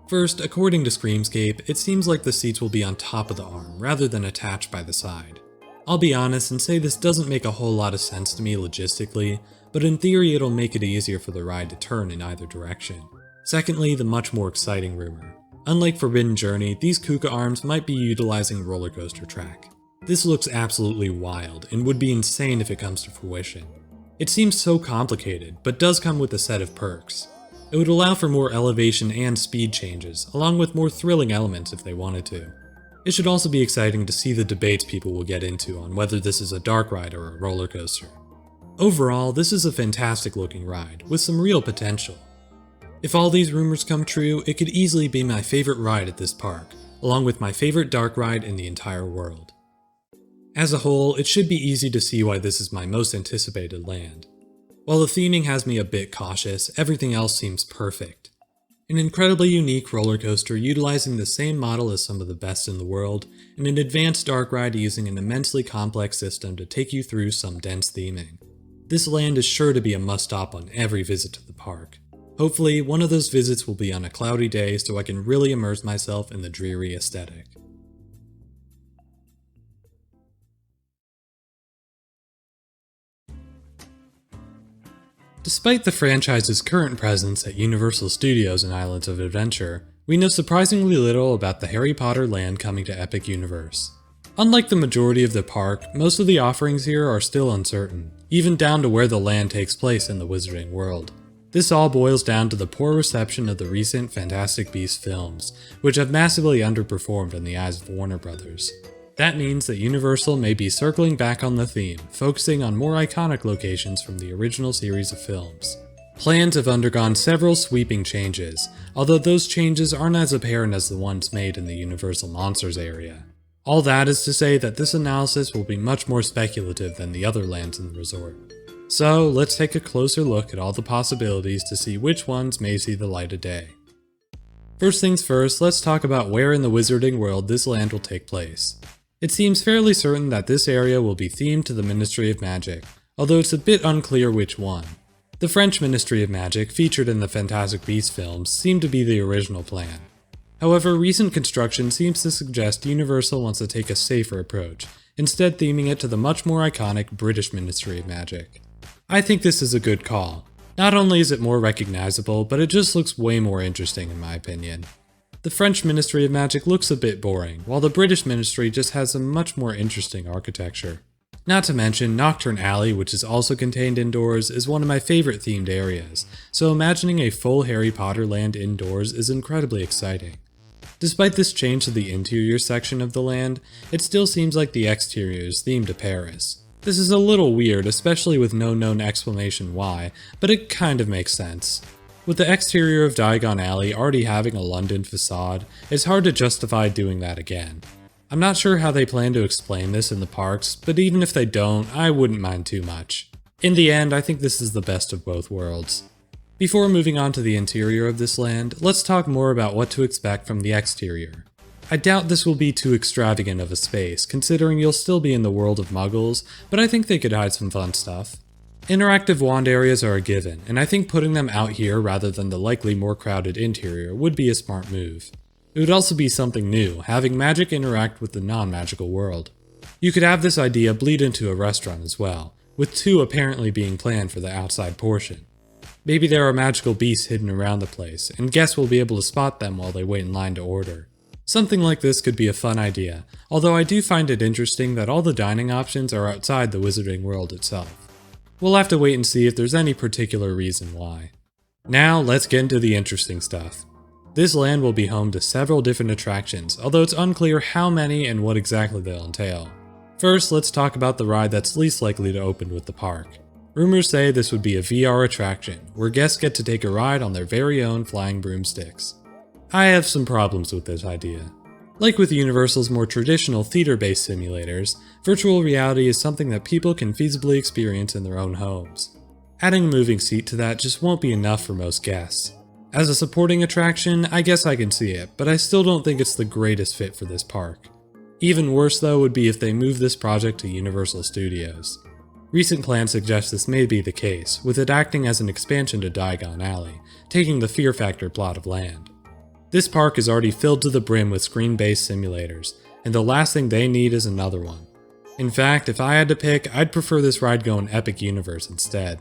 A: First, according to Screamscape, it seems like the seats will be on top of the arm rather than attached by the side. I'll be honest and say this doesn't make a whole lot of sense to me logistically, but in theory it'll make it easier for the ride to turn in either direction. Secondly, the much more exciting rumor. Unlike Forbidden Journey, these KUKA arms might be utilizing a roller coaster track. This looks absolutely wild and would be insane if it comes to fruition. It seems so complicated, but does come with a set of perks. It would allow for more elevation and speed changes, along with more thrilling elements if they wanted to. It should also be exciting to see the debates people will get into on whether this is a dark ride or a roller coaster. Overall, this is a fantastic looking ride, with some real potential. If all these rumors come true, it could easily be my favorite ride at this park, along with my favorite dark ride in the entire world. As a whole, it should be easy to see why this is my most anticipated land. While the theming has me a bit cautious, everything else seems perfect. An incredibly unique roller coaster utilizing the same model as some of the best in the world, and an advanced dark ride using an immensely complex system to take you through some dense theming. This land is sure to be a must-stop on every visit to the park. Hopefully, one of those visits will be on a cloudy day so I can really immerse myself in the dreary aesthetic. Despite the franchise's current presence at Universal Studios and Islands of Adventure, we know surprisingly little about the Harry Potter land coming to Epic Universe. Unlike the majority of the park, most of the offerings here are still uncertain, even down to where the land takes place in the Wizarding World. This all boils down to the poor reception of the recent Fantastic Beasts films, which have massively underperformed in the eyes of Warner Brothers. That means that Universal may be circling back on the theme, focusing on more iconic locations from the original series of films. Plans have undergone several sweeping changes, although those changes aren't as apparent as the ones made in the Universal Monsters area. All that is to say that this analysis will be much more speculative than the other lands in the resort. So let's take a closer look at all the possibilities to see which ones may see the light of day. First things first, let's talk about where in the Wizarding World this land will take place. It seems fairly certain that this area will be themed to the Ministry of Magic, although it's a bit unclear which one. The French Ministry of Magic, featured in the Fantastic Beasts films, seemed to be the original plan. However, recent construction seems to suggest Universal wants to take a safer approach, instead theming it to the much more iconic British Ministry of Magic. I think this is a good call. Not only is it more recognizable, but it just looks way more interesting in my opinion. The French Ministry of Magic looks a bit boring, while the British Ministry just has a much more interesting architecture. Not to mention, Nocturne Alley, which is also contained indoors, is one of my favorite themed areas, so imagining a full Harry Potter land indoors is incredibly exciting. Despite this change to the interior section of the land, it still seems like the exterior is themed to Paris. This is a little weird, especially with no known explanation why, but it kind of makes sense. With the exterior of Diagon Alley already having a London facade, it's hard to justify doing that again. I'm not sure how they plan to explain this in the parks, but even if they don't, I wouldn't mind too much. In the end, I think this is the best of both worlds. Before moving on to the interior of this land, let's talk more about what to expect from the exterior. I doubt this will be too extravagant of a space, considering you'll still be in the world of Muggles, but I think they could hide some fun stuff. Interactive wand areas are a given, and I think putting them out here rather than the likely more crowded interior would be a smart move. It would also be something new, having magic interact with the non-magical world. You could have this idea bleed into a restaurant as well, with two apparently being planned for the outside portion. Maybe there are magical beasts hidden around the place, and guests will be able to spot them while they wait in line to order. Something like this could be a fun idea, although I do find it interesting that all the dining options are outside the Wizarding World itself. We'll have to wait and see if there's any particular reason why. Now let's get into the interesting stuff. This land will be home to several different attractions, although it's unclear how many and what exactly they'll entail. First, let's talk about the ride that's least likely to open with the park. Rumors say this would be a VR attraction, where guests get to take a ride on their very own flying broomsticks. I have some problems with this idea. Like with Universal's more traditional theater-based simulators, virtual reality is something that people can feasibly experience in their own homes. Adding a moving seat to that just won't be enough for most guests. As a supporting attraction, I guess I can see it, but I still don't think it's the greatest fit for this park. Even worse though would be if they move this project to Universal Studios. Recent plans suggest this may be the case, with it acting as an expansion to Diagon Alley, taking the Fear Factor plot of land. This park is already filled to the brim with screen-based simulators, and the last thing they need is another one. In fact, if I had to pick, I'd prefer this ride go in Epic Universe instead.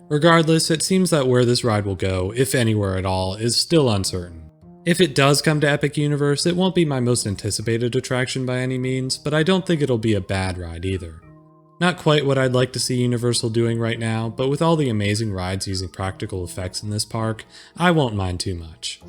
A: Regardless, it seems that where this ride will go, if anywhere at all, is still uncertain. If it does come to Epic Universe, it won't be my most anticipated attraction by any means, but I don't think it'll be a bad ride either. Not quite what I'd like to see Universal doing right now, but with all the amazing rides using practical effects in this park, I won't mind too much.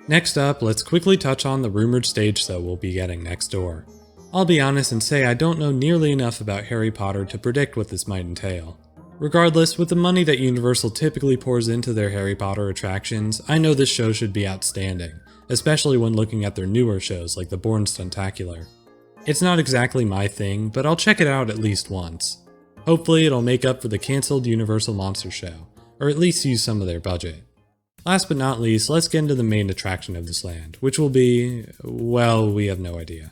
A: Next up, let's quickly touch on the rumored stage show we'll be getting next door. I'll be honest and say I don't know nearly enough about Harry Potter to predict what this might entail. Regardless, with the money that Universal typically pours into their Harry Potter attractions, I know this show should be outstanding, especially when looking at their newer shows like the Bourne Stuntacular. It's not exactly my thing, but I'll check it out at least once. Hopefully it'll make up for the cancelled Universal Monster Show, or at least use some of their budget. Last but not least, let's get into the main attraction of this land, which will be, well, we have no idea.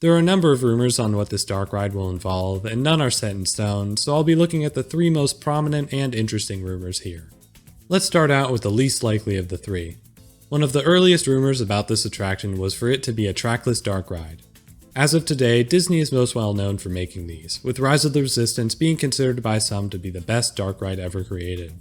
A: There are a number of rumors on what this dark ride will involve, and none are set in stone, so I'll be looking at the three most prominent and interesting rumors here. Let's start out with the least likely of the three. One of the earliest rumors about this attraction was for it to be a trackless dark ride. As of today, Disney is most well known for making these, with Rise of the Resistance being considered by some to be the best dark ride ever created.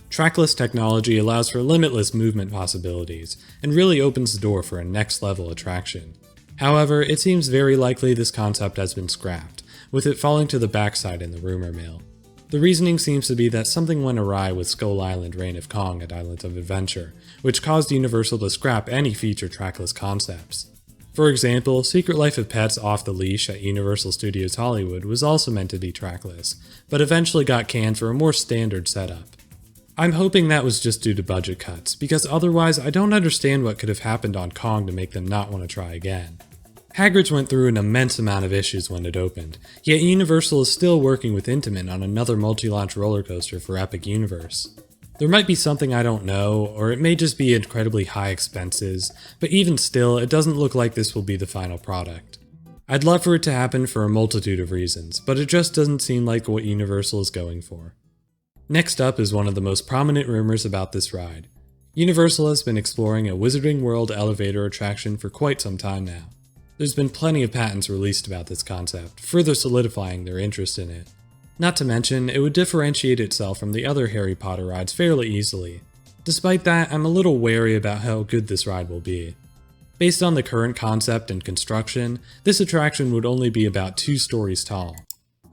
A: Trackless technology allows for limitless movement possibilities, and really opens the door for a next-level attraction. However, it seems very likely this concept has been scrapped, with it falling to the backside in the rumor mill. The reasoning seems to be that something went awry with Skull Island Reign of Kong at Islands of Adventure, which caused Universal to scrap any future trackless concepts. For example, Secret Life of Pets Off the Leash at Universal Studios Hollywood was also meant to be trackless, but eventually got canned for a more standard setup. I'm hoping that was just due to budget cuts, because otherwise I don't understand what could have happened on Kong to make them not want to try again. Hagrid's went through an immense amount of issues when it opened, yet Universal is still working with Intamin on another multi-launch roller coaster for Epic Universe. There might be something I don't know, or it may just be incredibly high expenses, but even still, it doesn't look like this will be the final product. I'd love for it to happen for a multitude of reasons, but it just doesn't seem like what Universal is going for. Next up is one of the most prominent rumors about this ride. Universal has been exploring a Wizarding World elevator attraction for quite some time now. There's been plenty of patents released about this concept, further solidifying their interest in it. Not to mention, it would differentiate itself from the other Harry Potter rides fairly easily. Despite that, I'm a little wary about how good this ride will be. Based on the current concept and construction, this attraction would only be about 2 stories tall.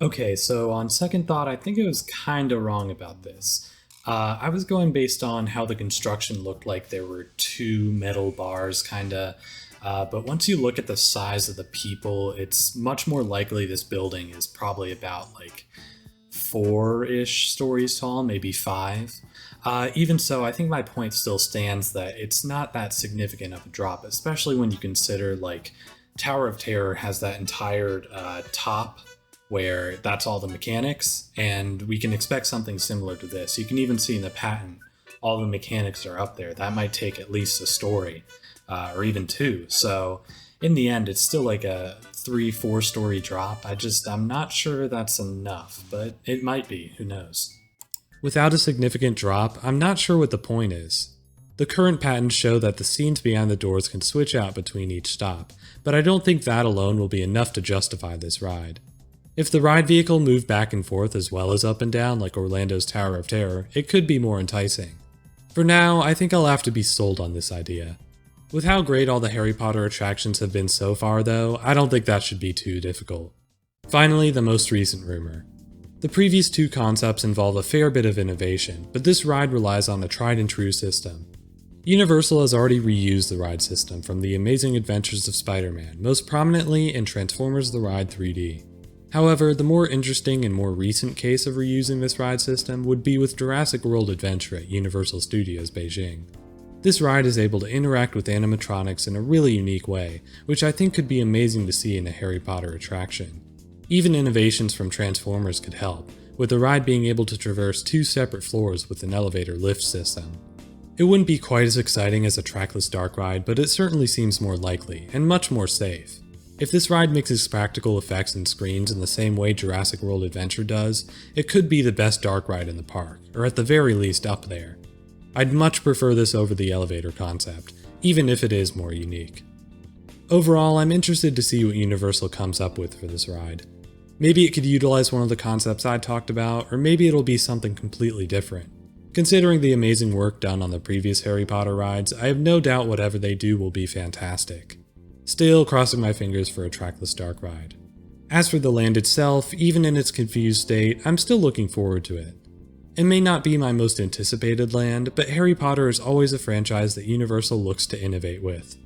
A: Okay, so on second thought, I think I was kinda wrong about this. I was going based on how the construction looked like there were 2 metal bars kinda, but once you look at the size of the people, it's much more likely this building is probably about like 4-ish stories tall, maybe 5. Even so, I think my point still stands that it's not that significant of a drop, especially when you consider like Tower of Terror has that entire top where that's all the mechanics, and we can expect something similar to this. You can even see in the patent, all the mechanics are up there. That might take at least a story, or even 2. So in the end, it's still like a 3-4 story drop. I'm not sure that's enough, but it might be, who knows. Without a significant drop, I'm not sure what the point is. The current patents show that the scenes behind the doors can switch out between each stop, but I don't think that alone will be enough to justify this ride. If the ride vehicle moved back and forth as well as up and down like Orlando's Tower of Terror, it could be more enticing. For now, I think I'll have to be sold on this idea. With how great all the Harry Potter attractions have been so far though, I don't think that should be too difficult. Finally, the most recent rumor. The previous 2 concepts involve a fair bit of innovation, but this ride relies on a tried and true system. Universal has already reused the ride system from The Amazing Adventures of Spider-Man, most prominently in Transformers The Ride 3D. However, the more interesting and more recent case of reusing this ride system would be with Jurassic World Adventure at Universal Studios Beijing. This ride is able to interact with animatronics in a really unique way, which I think could be amazing to see in a Harry Potter attraction. Even innovations from Transformers could help, with the ride being able to traverse 2 separate floors with an elevator lift system. It wouldn't be quite as exciting as a trackless dark ride, but it certainly seems more likely, and much more safe. If this ride mixes practical effects and screens in the same way Jurassic World Adventure does, it could be the best dark ride in the park, or at the very least up there. I'd much prefer this over the elevator concept, even if it is more unique. Overall, I'm interested to see what Universal comes up with for this ride. Maybe it could utilize one of the concepts I talked about, or maybe it'll be something completely different. Considering the amazing work done on the previous Harry Potter rides, I have no doubt whatever they do will be fantastic. Still crossing my fingers for a trackless dark ride. As for the land itself, even in its confused state, I'm still looking forward to it. It may not be my most anticipated land, but Harry Potter is always a franchise that Universal looks to innovate with.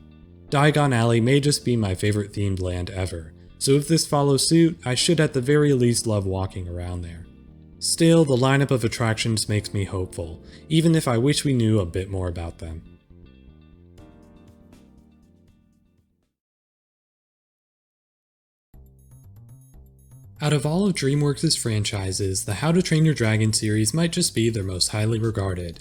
A: Diagon Alley may just be my favorite themed land ever, so if this follows suit, I should at the very least love walking around there. Still, the lineup of attractions makes me hopeful, even if I wish we knew a bit more about them. Out of all of Dreamworks' franchises, the How to Train Your Dragon series might just be their most highly regarded.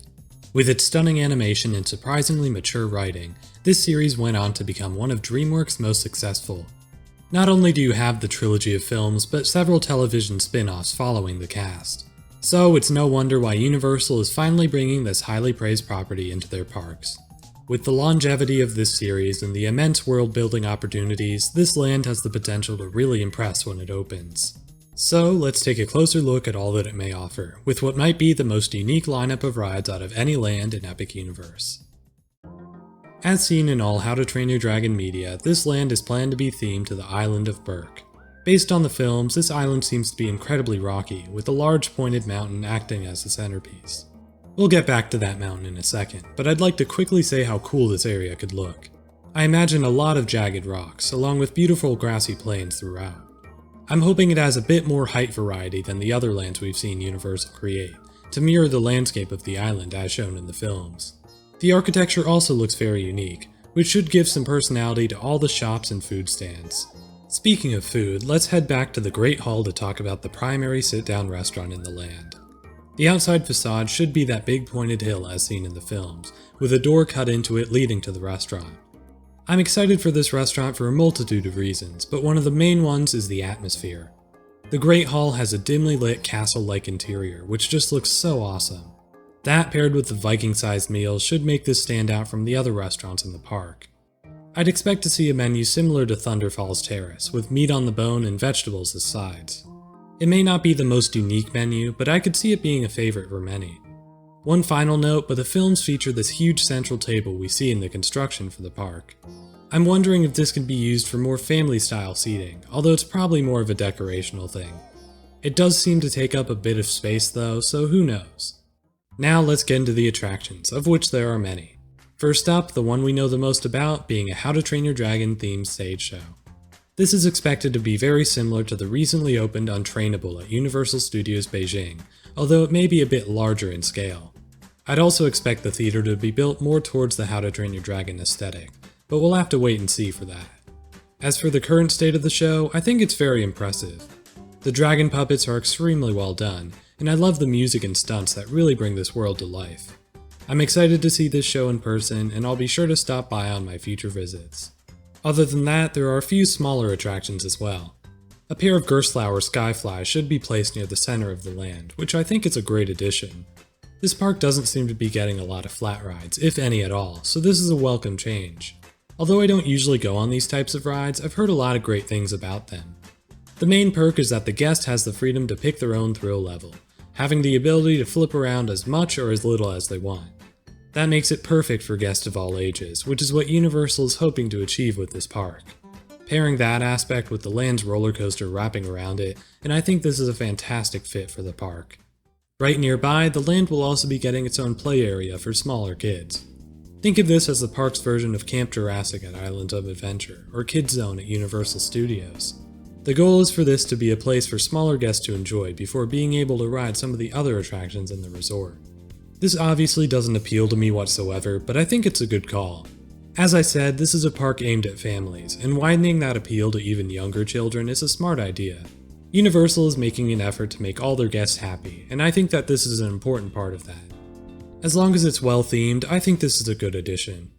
A: With its stunning animation and surprisingly mature writing, this series went on to become one of Dreamworks' most successful. Not only do you have the trilogy of films, but several television spin-offs following the cast. So it's no wonder why Universal is finally bringing this highly praised property into their parks. With the longevity of this series and the immense world-building opportunities, this land has the potential to really impress when it opens. So let's take a closer look at all that it may offer, with what might be the most unique lineup of rides out of any land in Epic Universe. As seen in all How to Train Your Dragon media, this land is planned to be themed to the island of Berk. Based on the films, this island seems to be incredibly rocky, with a large pointed mountain acting as the centerpiece. We'll get back to that mountain in a second, but I'd like to quickly say how cool this area could look. I imagine a lot of jagged rocks, along with beautiful grassy plains throughout. I'm hoping it has a bit more height variety than the other lands we've seen Universal create, to mirror the landscape of the island as shown in the films. The architecture also looks very unique, which should give some personality to all the shops and food stands. Speaking of food, let's head back to the Great Hall to talk about the primary sit-down restaurant in the land. The outside facade should be that big pointed hill as seen in the films, with a door cut into it leading to the restaurant. I'm excited for this restaurant for a multitude of reasons, but one of the main ones is the atmosphere. The Great Hall has a dimly lit castle-like interior, which just looks so awesome. That paired with the Viking-sized meals should make this stand out from the other restaurants in the park. I'd expect to see a menu similar to Thunder Falls Terrace, with meat on the bone and vegetables as sides. It may not be the most unique menu, but I could see it being a favorite for many. One final note, but the films feature this huge central table we see in the construction for the park. I'm wondering if this could be used for more family-style seating, although it's probably more of a decorational thing. It does seem to take up a bit of space though, so who knows. Now let's get into the attractions, of which there are many. First up, the one we know the most about being a How to Train Your Dragon themed stage show. This is expected to be very similar to the recently opened Untrainable at Universal Studios Beijing, although it may be a bit larger in scale. I'd also expect the theater to be built more towards the How to Train Your Dragon aesthetic, but we'll have to wait and see for that. As for the current state of the show, I think it's very impressive. The dragon puppets are extremely well done, and I love the music and stunts that really bring this world to life. I'm excited to see this show in person, and I'll be sure to stop by on my future visits. Other than that, there are a few smaller attractions as well. A pair of Gerstlauer Skyflies should be placed near the center of the land, which I think is a great addition. This park doesn't seem to be getting a lot of flat rides, if any at all, so this is a welcome change. Although I don't usually go on these types of rides, I've heard a lot of great things about them. The main perk is that the guest has the freedom to pick their own thrill level, having the ability to flip around as much or as little as they want. That makes it perfect for guests of all ages, which is what Universal is hoping to achieve with this park. Pairing that aspect with the land's roller coaster wrapping around it, and I think this is a fantastic fit for the park. Right nearby, the land will also be getting its own play area for smaller kids. Think of this as the park's version of Camp Jurassic at Islands of Adventure, or Kids Zone at Universal Studios. The goal is for this to be a place for smaller guests to enjoy before being able to ride some of the other attractions in the resort. This obviously doesn't appeal to me whatsoever, but I think it's a good call. As I said, this is a park aimed at families, and widening that appeal to even younger children is a smart idea. Universal is making an effort to make all their guests happy, and I think that this is an important part of that. As long as it's well themed, I think this is a good addition.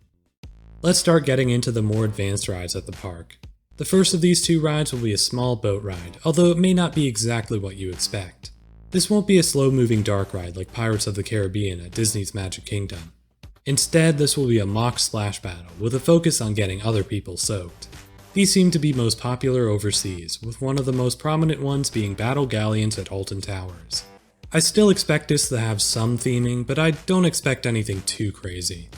A: Let's start getting into the more advanced rides at the park. The first of these two rides will be a small boat ride, although it may not be exactly what you expect. This won't be a slow-moving dark ride like Pirates of the Caribbean at Disney's Magic Kingdom. Instead, this will be a mock splash battle, with a focus on getting other people soaked. These seem to be most popular overseas, with one of the most prominent ones being Battle Galleons at Alton Towers. I still expect this to have some theming, but I don't expect anything too crazy.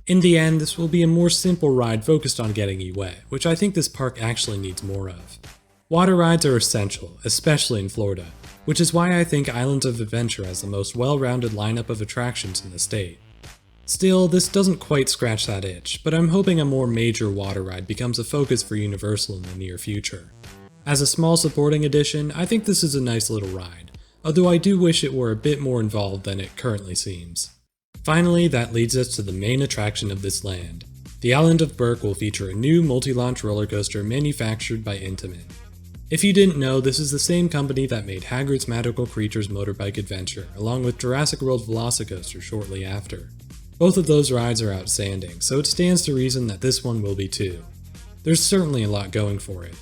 A: In the end, this will be a more simple ride focused on getting you wet, which I think this park actually needs more of. Water rides are essential, especially in Florida, which is why I think Islands of Adventure has the most well-rounded lineup of attractions in the state. Still, this doesn't quite scratch that itch, but I'm hoping a more major water ride becomes a focus for Universal in the near future. As a small supporting addition, I think this is a nice little ride, although I do wish it were a bit more involved than it currently seems. Finally, that leads us to the main attraction of this land. The Island of Berk will feature a new multi-launch roller coaster manufactured by Intamin. If you didn't know, this is the same company that made Hagrid's Magical Creatures Motorbike Adventure, along with Jurassic World Velocicoaster shortly after. Both of those rides are outstanding, so it stands to reason that this one will be too. There's certainly a lot going for it.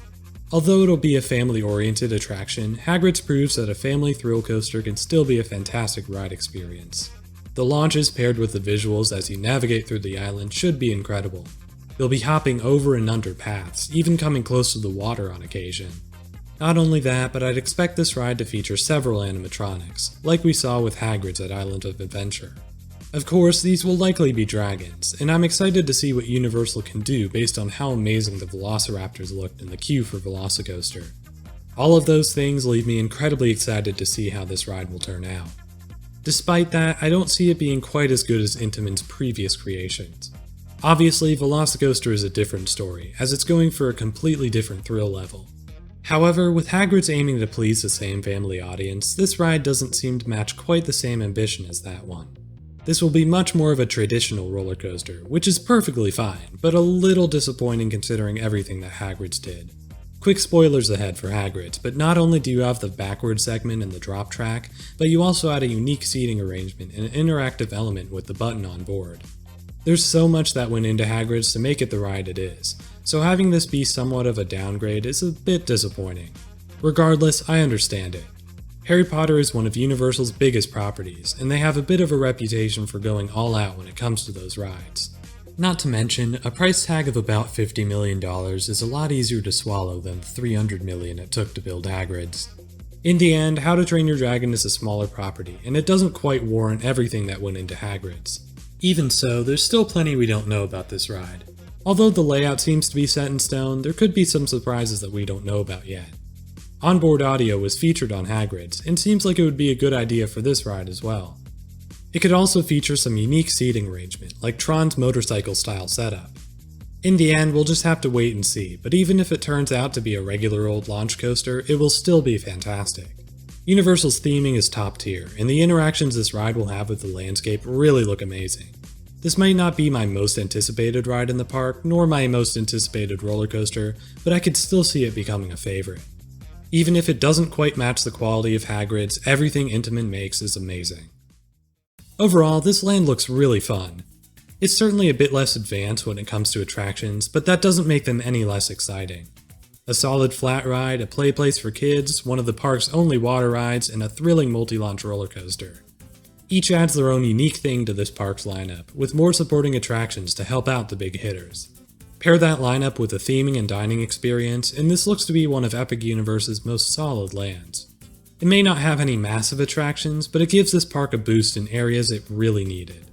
A: Although it'll be a family-oriented attraction, Hagrid's proves that a family thrill coaster can still be a fantastic ride experience. The launches paired with the visuals as you navigate through the island should be incredible. You'll be hopping over and under paths, even coming close to the water on occasion. Not only that, but I'd expect this ride to feature several animatronics, like we saw with Hagrid's at Island of Adventure. Of course, these will likely be dragons, and I'm excited to see what Universal can do based on how amazing the Velociraptors looked in the queue for Velocicoaster. All of those things leave me incredibly excited to see how this ride will turn out. Despite that, I don't see it being quite as good as Intamin's previous creations. Obviously, Velocicoaster is a different story, as it's going for a completely different thrill level. However, with Hagrid's aiming to please the same family audience, this ride doesn't seem to match quite the same ambition as that one. This will be much more of a traditional roller coaster, which is perfectly fine, but a little disappointing considering everything that Hagrid's did. Quick spoilers ahead for Hagrid's, but not only do you have the backward segment and the drop track, but you also add a unique seating arrangement and an interactive element with the button on board. There's so much that went into Hagrid's to make it the ride it is, so having this be somewhat of a downgrade is a bit disappointing. Regardless, I understand it. Harry Potter is one of Universal's biggest properties, and they have a bit of a reputation for going all out when it comes to those rides. Not to mention, a price tag of about $50 million is a lot easier to swallow than the $300 million it took to build Hagrid's. In the end, How to Train Your Dragon is a smaller property, and it doesn't quite warrant everything that went into Hagrid's. Even so, there's still plenty we don't know about this ride. Although the layout seems to be set in stone, there could be some surprises that we don't know about yet. Onboard audio was featured on Hagrid's, and seems like it would be a good idea for this ride as well. It could also feature some unique seating arrangement, like Tron's motorcycle style setup. In the end, we'll just have to wait and see, but even if it turns out to be a regular old launch coaster, it will still be fantastic. Universal's theming is top tier, and the interactions this ride will have with the landscape really look amazing. This might not be my most anticipated ride in the park, nor my most anticipated roller coaster, but I could still see it becoming a favorite. Even if it doesn't quite match the quality of Hagrid's, everything Intamin makes is amazing. Overall, this land looks really fun. It's certainly a bit less advanced when it comes to attractions, but that doesn't make them any less exciting. A solid flat ride, a play place for kids, one of the park's only water rides, and a thrilling multi-launch roller coaster. Each adds their own unique thing to this park's lineup, with more supporting attractions to help out the big hitters. Pair that lineup with a theming and dining experience, and this looks to be one of Epic Universe's most solid lands. It may not have any massive attractions, but it gives this park a boost in areas it really needed.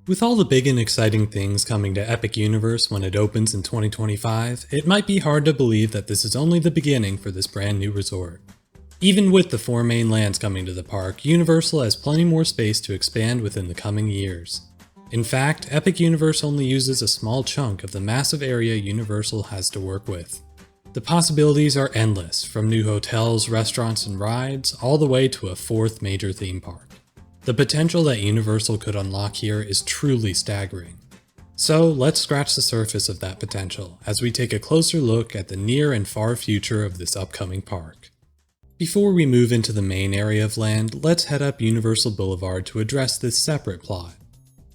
A: With all the big and exciting things coming to Epic Universe when it opens in 2025, it might be hard to believe that this is only the beginning for this brand new resort. Even with the 4 main lands coming to the park, Universal has plenty more space to expand within the coming years. In fact, Epic Universe only uses a small chunk of the massive area Universal has to work with. The possibilities are endless, from new hotels, restaurants, and rides, all the way to a 4th major theme park. The potential that Universal could unlock here is truly staggering. So let's scratch the surface of that potential as we take a closer look at the near and far future of this upcoming park. Before we move into the main area of land, let's head up Universal Boulevard to address this separate plot.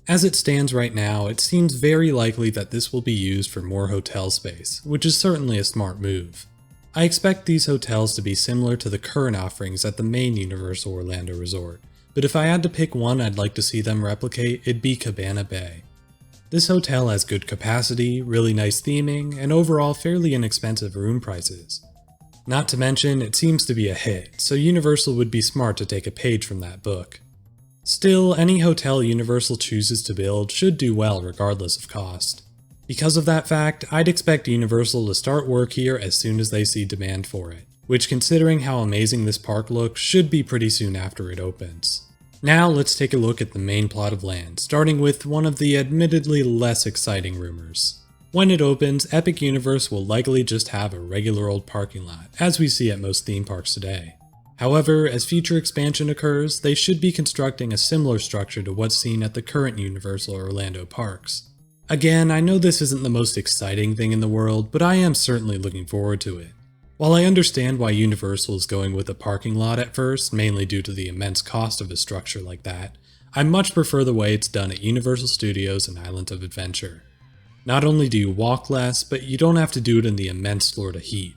A: As it stands right now, it seems very likely that this will be used for more hotel space, which is certainly a smart move. I expect these hotels to be similar to the current offerings at the main Universal Orlando Resort, but if I had to pick one I'd like to see them replicate, it'd be Cabana Bay. This hotel has good capacity, really nice theming, and overall fairly inexpensive room prices. Not to mention, it seems to be a hit, so Universal would be smart to take a page from that book. Still, any hotel Universal chooses to build should do well regardless of cost. Because of that fact, I'd expect Universal to start work here as soon as they see demand for it, which considering how amazing this park looks, should be pretty soon after it opens. Now let's take a look at the main plot of land, starting with one of the admittedly less exciting rumors. When it opens, Epic Universe will likely just have a regular old parking lot, as we see at most theme parks today. However, as future expansion occurs, they should be constructing a similar structure to what's seen at the current Universal Orlando parks. Again, I know this isn't the most exciting thing in the world, but I am certainly looking forward to it. While I understand why Universal is going with a parking lot at first, mainly due to the immense cost of a structure like that, I much prefer the way it's done at Universal Studios and Island of Adventure. Not only do you walk less, but you don't have to do it in the immense Florida heat.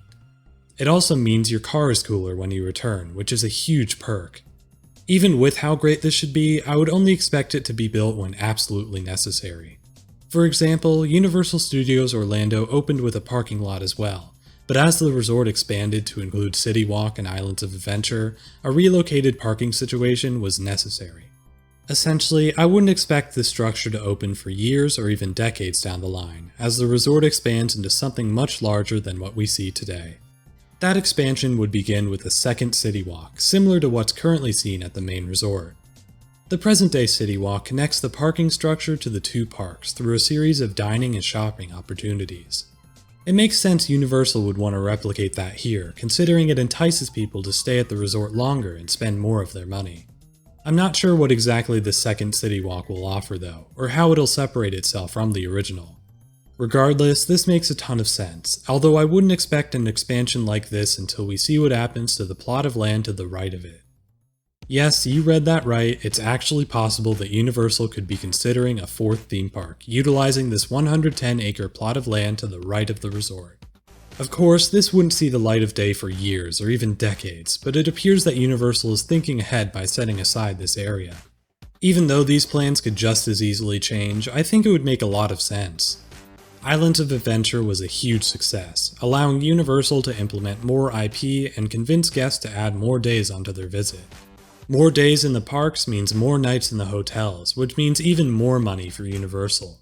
A: It also means your car is cooler when you return, which is a huge perk. Even with how great this should be, I would only expect it to be built when absolutely necessary. For example, Universal Studios Orlando opened with a parking lot as well, but as the resort expanded to include City Walk and Islands of Adventure, a relocated parking situation was necessary. Essentially, I wouldn't expect this structure to open for years or even decades down the line, as the resort expands into something much larger than what we see today. That expansion would begin with a second City Walk, similar to what's currently seen at the main resort. The present-day City Walk connects the parking structure to the two parks through a series of dining and shopping opportunities. It makes sense Universal would want to replicate that here, considering it entices people to stay at the resort longer and spend more of their money. I'm not sure what exactly the second City Walk will offer though, or how it'll separate itself from the original. Regardless, this makes a ton of sense, although I wouldn't expect an expansion like this until we see what happens to the plot of land to the right of it. Yes, you read that right, it's actually possible that Universal could be considering a fourth theme park, utilizing this 110-acre plot of land to the right of the resort. Of course, this wouldn't see the light of day for years or even decades, but it appears that Universal is thinking ahead by setting aside this area. Even though these plans could just as easily change, I think it would make a lot of sense. Islands of Adventure was a huge success, allowing Universal to implement more IP and convince guests to add more days onto their visit. More days in the parks means more nights in the hotels, which means even more money for Universal.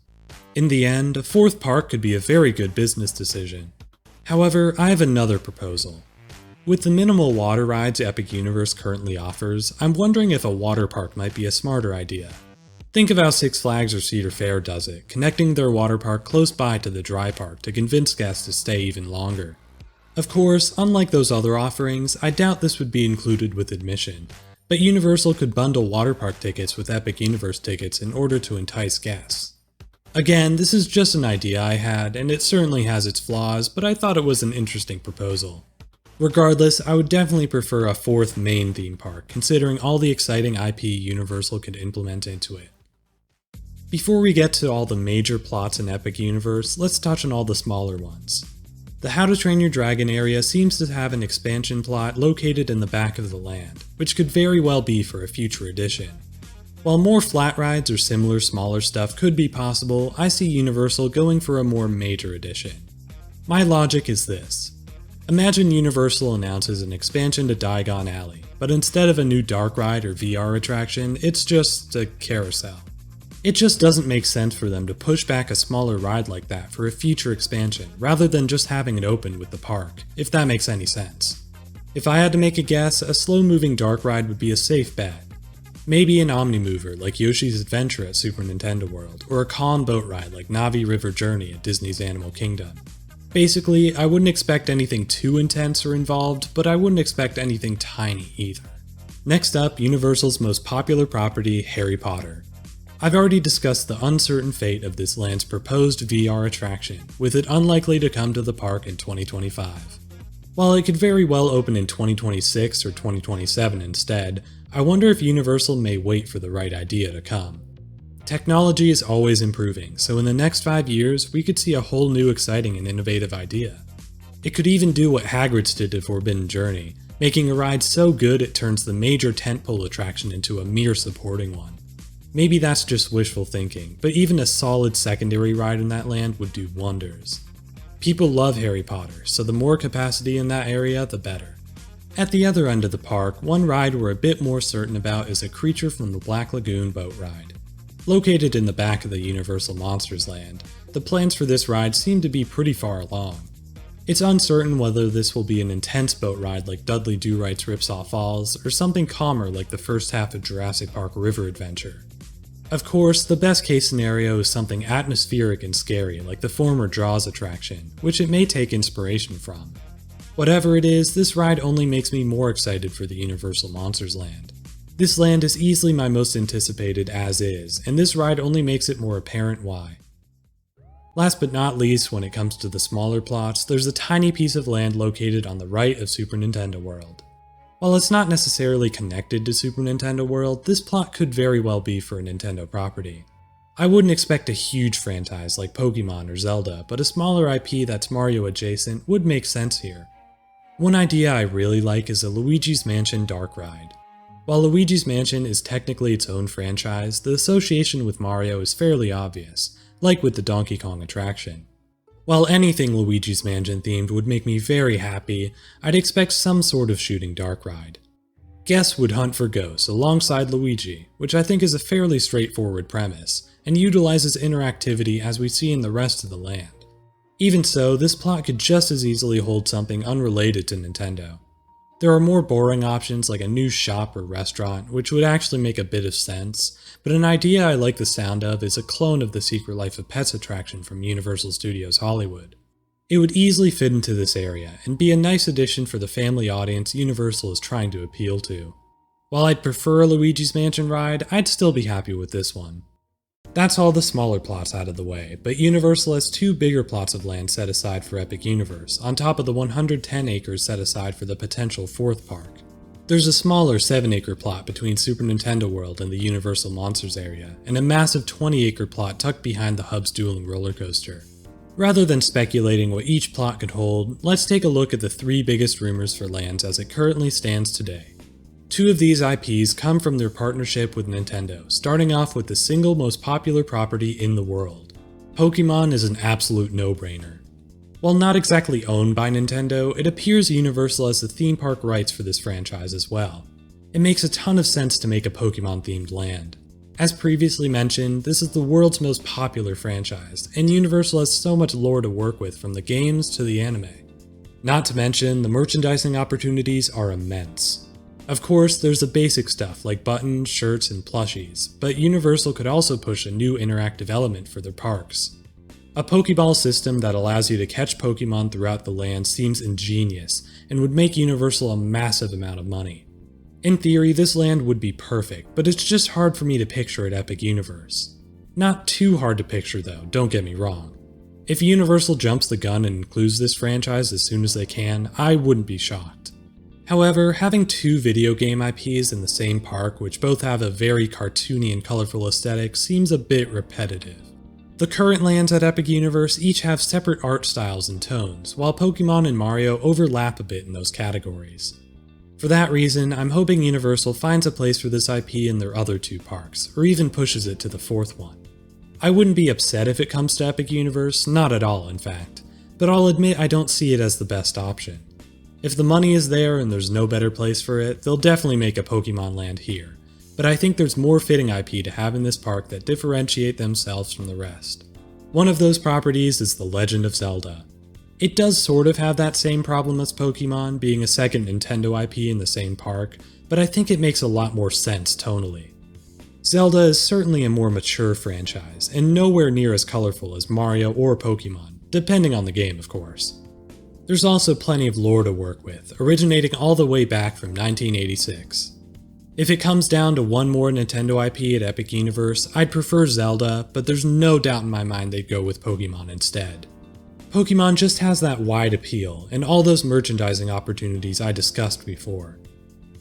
A: In the end, a fourth park could be a very good business decision. However, I have another proposal. With the minimal water rides Epic Universe currently offers, I'm wondering if a water park might be a smarter idea. Think of how Six Flags or Cedar Fair does it, connecting their water park close by to the dry park to convince guests to stay even longer. Of course, unlike those other offerings, I doubt this would be included with admission, but Universal could bundle water park tickets with Epic Universe tickets in order to entice guests. Again, this is just an idea I had, and it certainly has its flaws, but I thought it was an interesting proposal. Regardless, I would definitely prefer a fourth main theme park, considering all the exciting IP Universal could implement into it. Before we get to all the major plots in Epic Universe, let's touch on all the smaller ones. The How to Train Your Dragon area seems to have an expansion plot located in the back of the land, which could very well be for a future edition. While more flat rides or similar smaller stuff could be possible, I see Universal going for a more major edition. My logic is this. Imagine Universal announces an expansion to Diagon Alley, but instead of a new dark ride or VR attraction, it's just a carousel. It just doesn't make sense for them to push back a smaller ride like that for a future expansion, rather than just having it open with the park, if that makes any sense. If I had to make a guess, a slow-moving dark ride would be a safe bet. Maybe an Omnimover like Yoshi's Adventure at Super Nintendo World, or a calm boat ride like Navi River Journey at Disney's Animal Kingdom. Basically, I wouldn't expect anything too intense or involved, but I wouldn't expect anything tiny either. Next up, Universal's most popular property, Harry Potter. I've already discussed the uncertain fate of this land's proposed VR attraction, with it unlikely to come to the park in 2025. While it could very well open in 2026 or 2027 instead, I wonder if Universal may wait for the right idea to come. Technology is always improving, so in the next 5 years, we could see a whole new exciting and innovative idea. It could even do what Hagrid's did to Forbidden Journey, making a ride so good it turns the major tentpole attraction into a mere supporting one. Maybe that's just wishful thinking, but even a solid secondary ride in that land would do wonders. People love Harry Potter, so the more capacity in that area, the better. At the other end of the park, one ride we're a bit more certain about is a Creature from the Black Lagoon boat ride. Located in the back of the Universal Monsters Land, the plans for this ride seem to be pretty far along. It's uncertain whether this will be an intense boat ride like Dudley Do-Right's Ripsaw Falls, or something calmer like the first half of Jurassic Park River Adventure. Of course, the best case scenario is something atmospheric and scary like the former Jaws attraction, which it may take inspiration from. Whatever it is, this ride only makes me more excited for the Universal Monsters Land. This land is easily my most anticipated as is, and this ride only makes it more apparent why. Last but not least, when it comes to the smaller plots, there's a tiny piece of land located on the right of Super Nintendo World. While it's not necessarily connected to Super Nintendo World, this plot could very well be for a Nintendo property. I wouldn't expect a huge franchise like Pokemon or Zelda, but a smaller IP that's Mario adjacent would make sense here. One idea I really like is a Luigi's Mansion Dark Ride. While Luigi's Mansion is technically its own franchise, the association with Mario is fairly obvious, like with the Donkey Kong attraction. While anything Luigi's Mansion themed would make me very happy, I'd expect some sort of shooting dark ride. Guests would hunt for ghosts alongside Luigi, which I think is a fairly straightforward premise, and utilizes interactivity as we see in the rest of the land. Even so, this plot could just as easily hold something unrelated to Nintendo. There are more boring options like a new shop or restaurant, which would actually make a bit of sense, but an idea I like the sound of is a clone of the Secret Life of Pets attraction from Universal Studios Hollywood. It would easily fit into this area and be a nice addition for the family audience Universal is trying to appeal to. While I'd prefer a Luigi's Mansion ride, I'd still be happy with this one. That's all the smaller plots out of the way, but Universal has 2 bigger plots of land set aside for Epic Universe, on top of the 110 acres set aside for the potential 4th park. There's a smaller 7-acre plot between Super Nintendo World and the Universal Monsters area, and a massive 20-acre plot tucked behind the hub's dueling roller coaster. Rather than speculating what each plot could hold, let's take a look at the 3 biggest rumors for lands as it currently stands today. 2 of these IPs come from their partnership with Nintendo, starting off with the single most popular property in the world. Pokémon is an absolute no-brainer. While not exactly owned by Nintendo, it appears Universal has the theme park rights for this franchise as well. It makes a ton of sense to make a Pokémon-themed land. As previously mentioned, this is the world's most popular franchise, and Universal has so much lore to work with from the games to the anime. Not to mention, the merchandising opportunities are immense. Of course, there's the basic stuff like buttons, shirts, and plushies, but Universal could also push a new interactive element for their parks. A Pokeball system that allows you to catch Pokemon throughout the land seems ingenious, and would make Universal a massive amount of money. In theory, this land would be perfect, but it's just hard for me to picture at Epic Universe. Not too hard to picture though, don't get me wrong. If Universal jumps the gun and includes this franchise as soon as they can, I wouldn't be shocked. However, having 2 video game IPs in the same park which both have a very cartoony and colorful aesthetic seems a bit repetitive. The current lands at Epic Universe each have separate art styles and tones, while Pokemon and Mario overlap a bit in those categories. For that reason, I'm hoping Universal finds a place for this IP in their other 2 parks, or even pushes it to the 4th one. I wouldn't be upset if it comes to Epic Universe, not at all in fact, but I'll admit I don't see it as the best option. If the money is there and there's no better place for it, they'll definitely make a Pokemon land here, but I think there's more fitting IP to have in this park that differentiate themselves from the rest. One of those properties is The Legend of Zelda. It does sort of have that same problem as Pokemon, being a second Nintendo IP in the same park, but I think it makes a lot more sense tonally. Zelda is certainly a more mature franchise, and nowhere near as colorful as Mario or Pokemon, depending on the game of course. There's also plenty of lore to work with, originating all the way back from 1986. If it comes down to one more Nintendo IP at Epic Universe, I'd prefer Zelda, but there's no doubt in my mind they'd go with Pokemon instead. Pokemon just has that wide appeal, and all those merchandising opportunities I discussed before.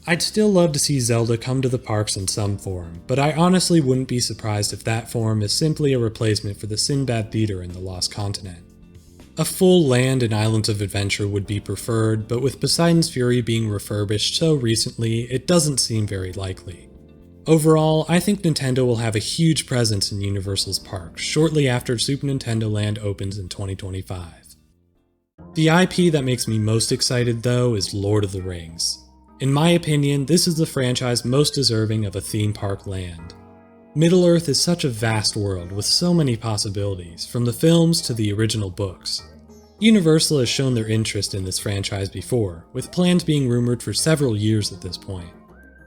A: I'd still love to see Zelda come to the parks in some form, but I honestly wouldn't be surprised if that form is simply a replacement for the Sinbad Theater in the Lost Continent. A full Land and Islands of Adventure would be preferred, but with Poseidon's Fury being refurbished so recently, it doesn't seem very likely. Overall, I think Nintendo will have a huge presence in Universal's parks shortly after Super Nintendo Land opens in 2025. The IP that makes me most excited though is Lord of the Rings. In my opinion, this is the franchise most deserving of a theme park land. Middle-earth is such a vast world with so many possibilities, from the films to the original books. Universal has shown their interest in this franchise before, with plans being rumored for several years at this point.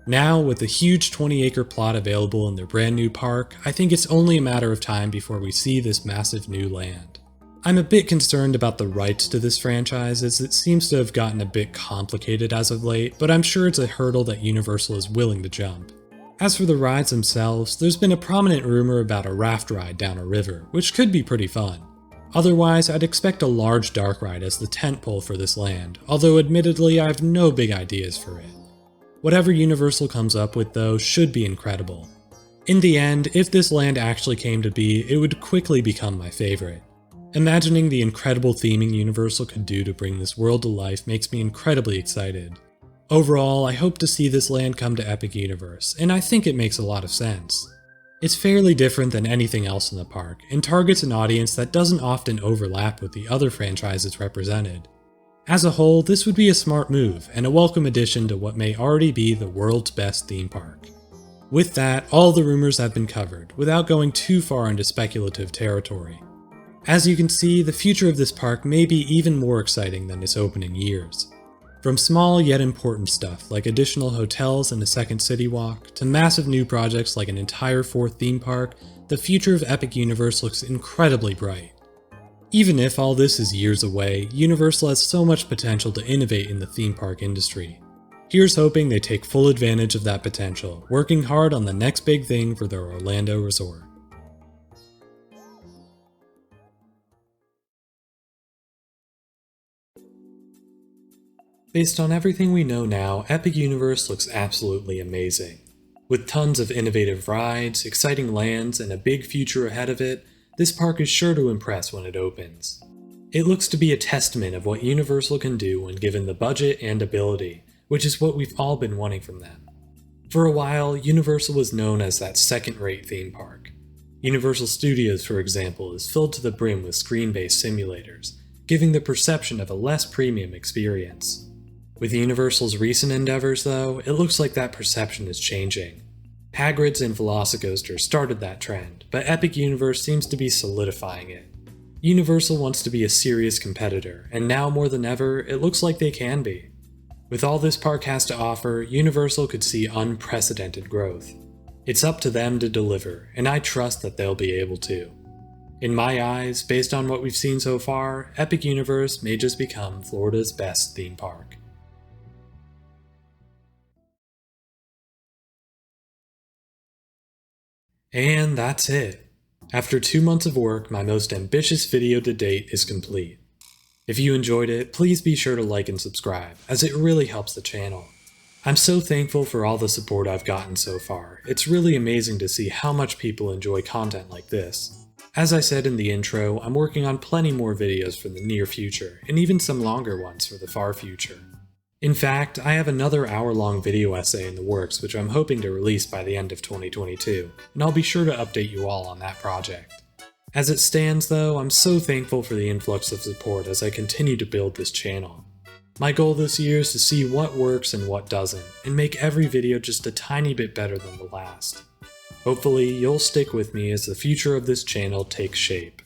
A: Now, with a huge 20-acre plot available in their brand new park, I think it's only a matter of time before we see this massive new land. I'm a bit concerned about the rights to this franchise as it seems to have gotten a bit complicated as of late, but I'm sure it's a hurdle that Universal is willing to jump. As for the rides themselves, there's been a prominent rumor about a raft ride down a river, which could be pretty fun. Otherwise, I'd expect a large dark ride as the tentpole for this land, although admittedly I have no big ideas for it. Whatever Universal comes up with though should be incredible. In the end, if this land actually came to be, it would quickly become my favorite. Imagining the incredible theming Universal could do to bring this world to life makes me incredibly excited. Overall, I hope to see this land come to Epic Universe, and I think it makes a lot of sense. It's fairly different than anything else in the park, and targets an audience that doesn't often overlap with the other franchises represented. As a whole, this would be a smart move, and a welcome addition to what may already be the world's best theme park. With that, all the rumors have been covered, without going too far into speculative territory. As you can see, the future of this park may be even more exciting than its opening years. From small yet important stuff like additional hotels and a second city walk, to massive new projects like an entire fourth theme park, the future of Epic Universe looks incredibly bright. Even if all this is years away, Universal has so much potential to innovate in the theme park industry. Here's hoping they take full advantage of that potential, working hard on the next big thing for their Orlando resort. Based on everything we know now, Epic Universe looks absolutely amazing. With tons of innovative rides, exciting lands, and a big future ahead of it, this park is sure to impress when it opens. It looks to be a testament of what Universal can do when given the budget and ability, which is what we've all been wanting from them. For a while, Universal was known as that second-rate theme park. Universal Studios, for example, is filled to the brim with screen-based simulators, giving the perception of a less premium experience. With Universal's recent endeavors, though, it looks like that perception is changing. Hagrid's and Velocicoaster started that trend, but Epic Universe seems to be solidifying it. Universal wants to be a serious competitor, and now more than ever, it looks like they can be. With all this park has to offer, Universal could see unprecedented growth. It's up to them to deliver, and I trust that they'll be able to. In my eyes, based on what we've seen so far, Epic Universe may just become Florida's best theme park. And that's it. After 2 months of work, my most ambitious video to date is complete. If you enjoyed it, please be sure to like and subscribe, as it really helps the channel. I'm so thankful for all the support I've gotten so far. It's really amazing to see how much people enjoy content like this. As I said in the intro, I'm working on plenty more videos for the near future, and even some longer ones for the far future. In fact, I have another hour-long video essay in the works which I'm hoping to release by the end of 2022, and I'll be sure to update you all on that project. As it stands though, I'm so thankful for the influx of support as I continue to build this channel. My goal this year is to see what works and what doesn't, and make every video just a tiny bit better than the last. Hopefully, you'll stick with me as the future of this channel takes shape.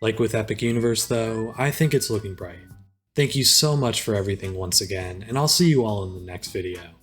A: Like with Epic Universe though, I think it's looking bright. Thank you so much for everything once again, and I'll see you all in the next video.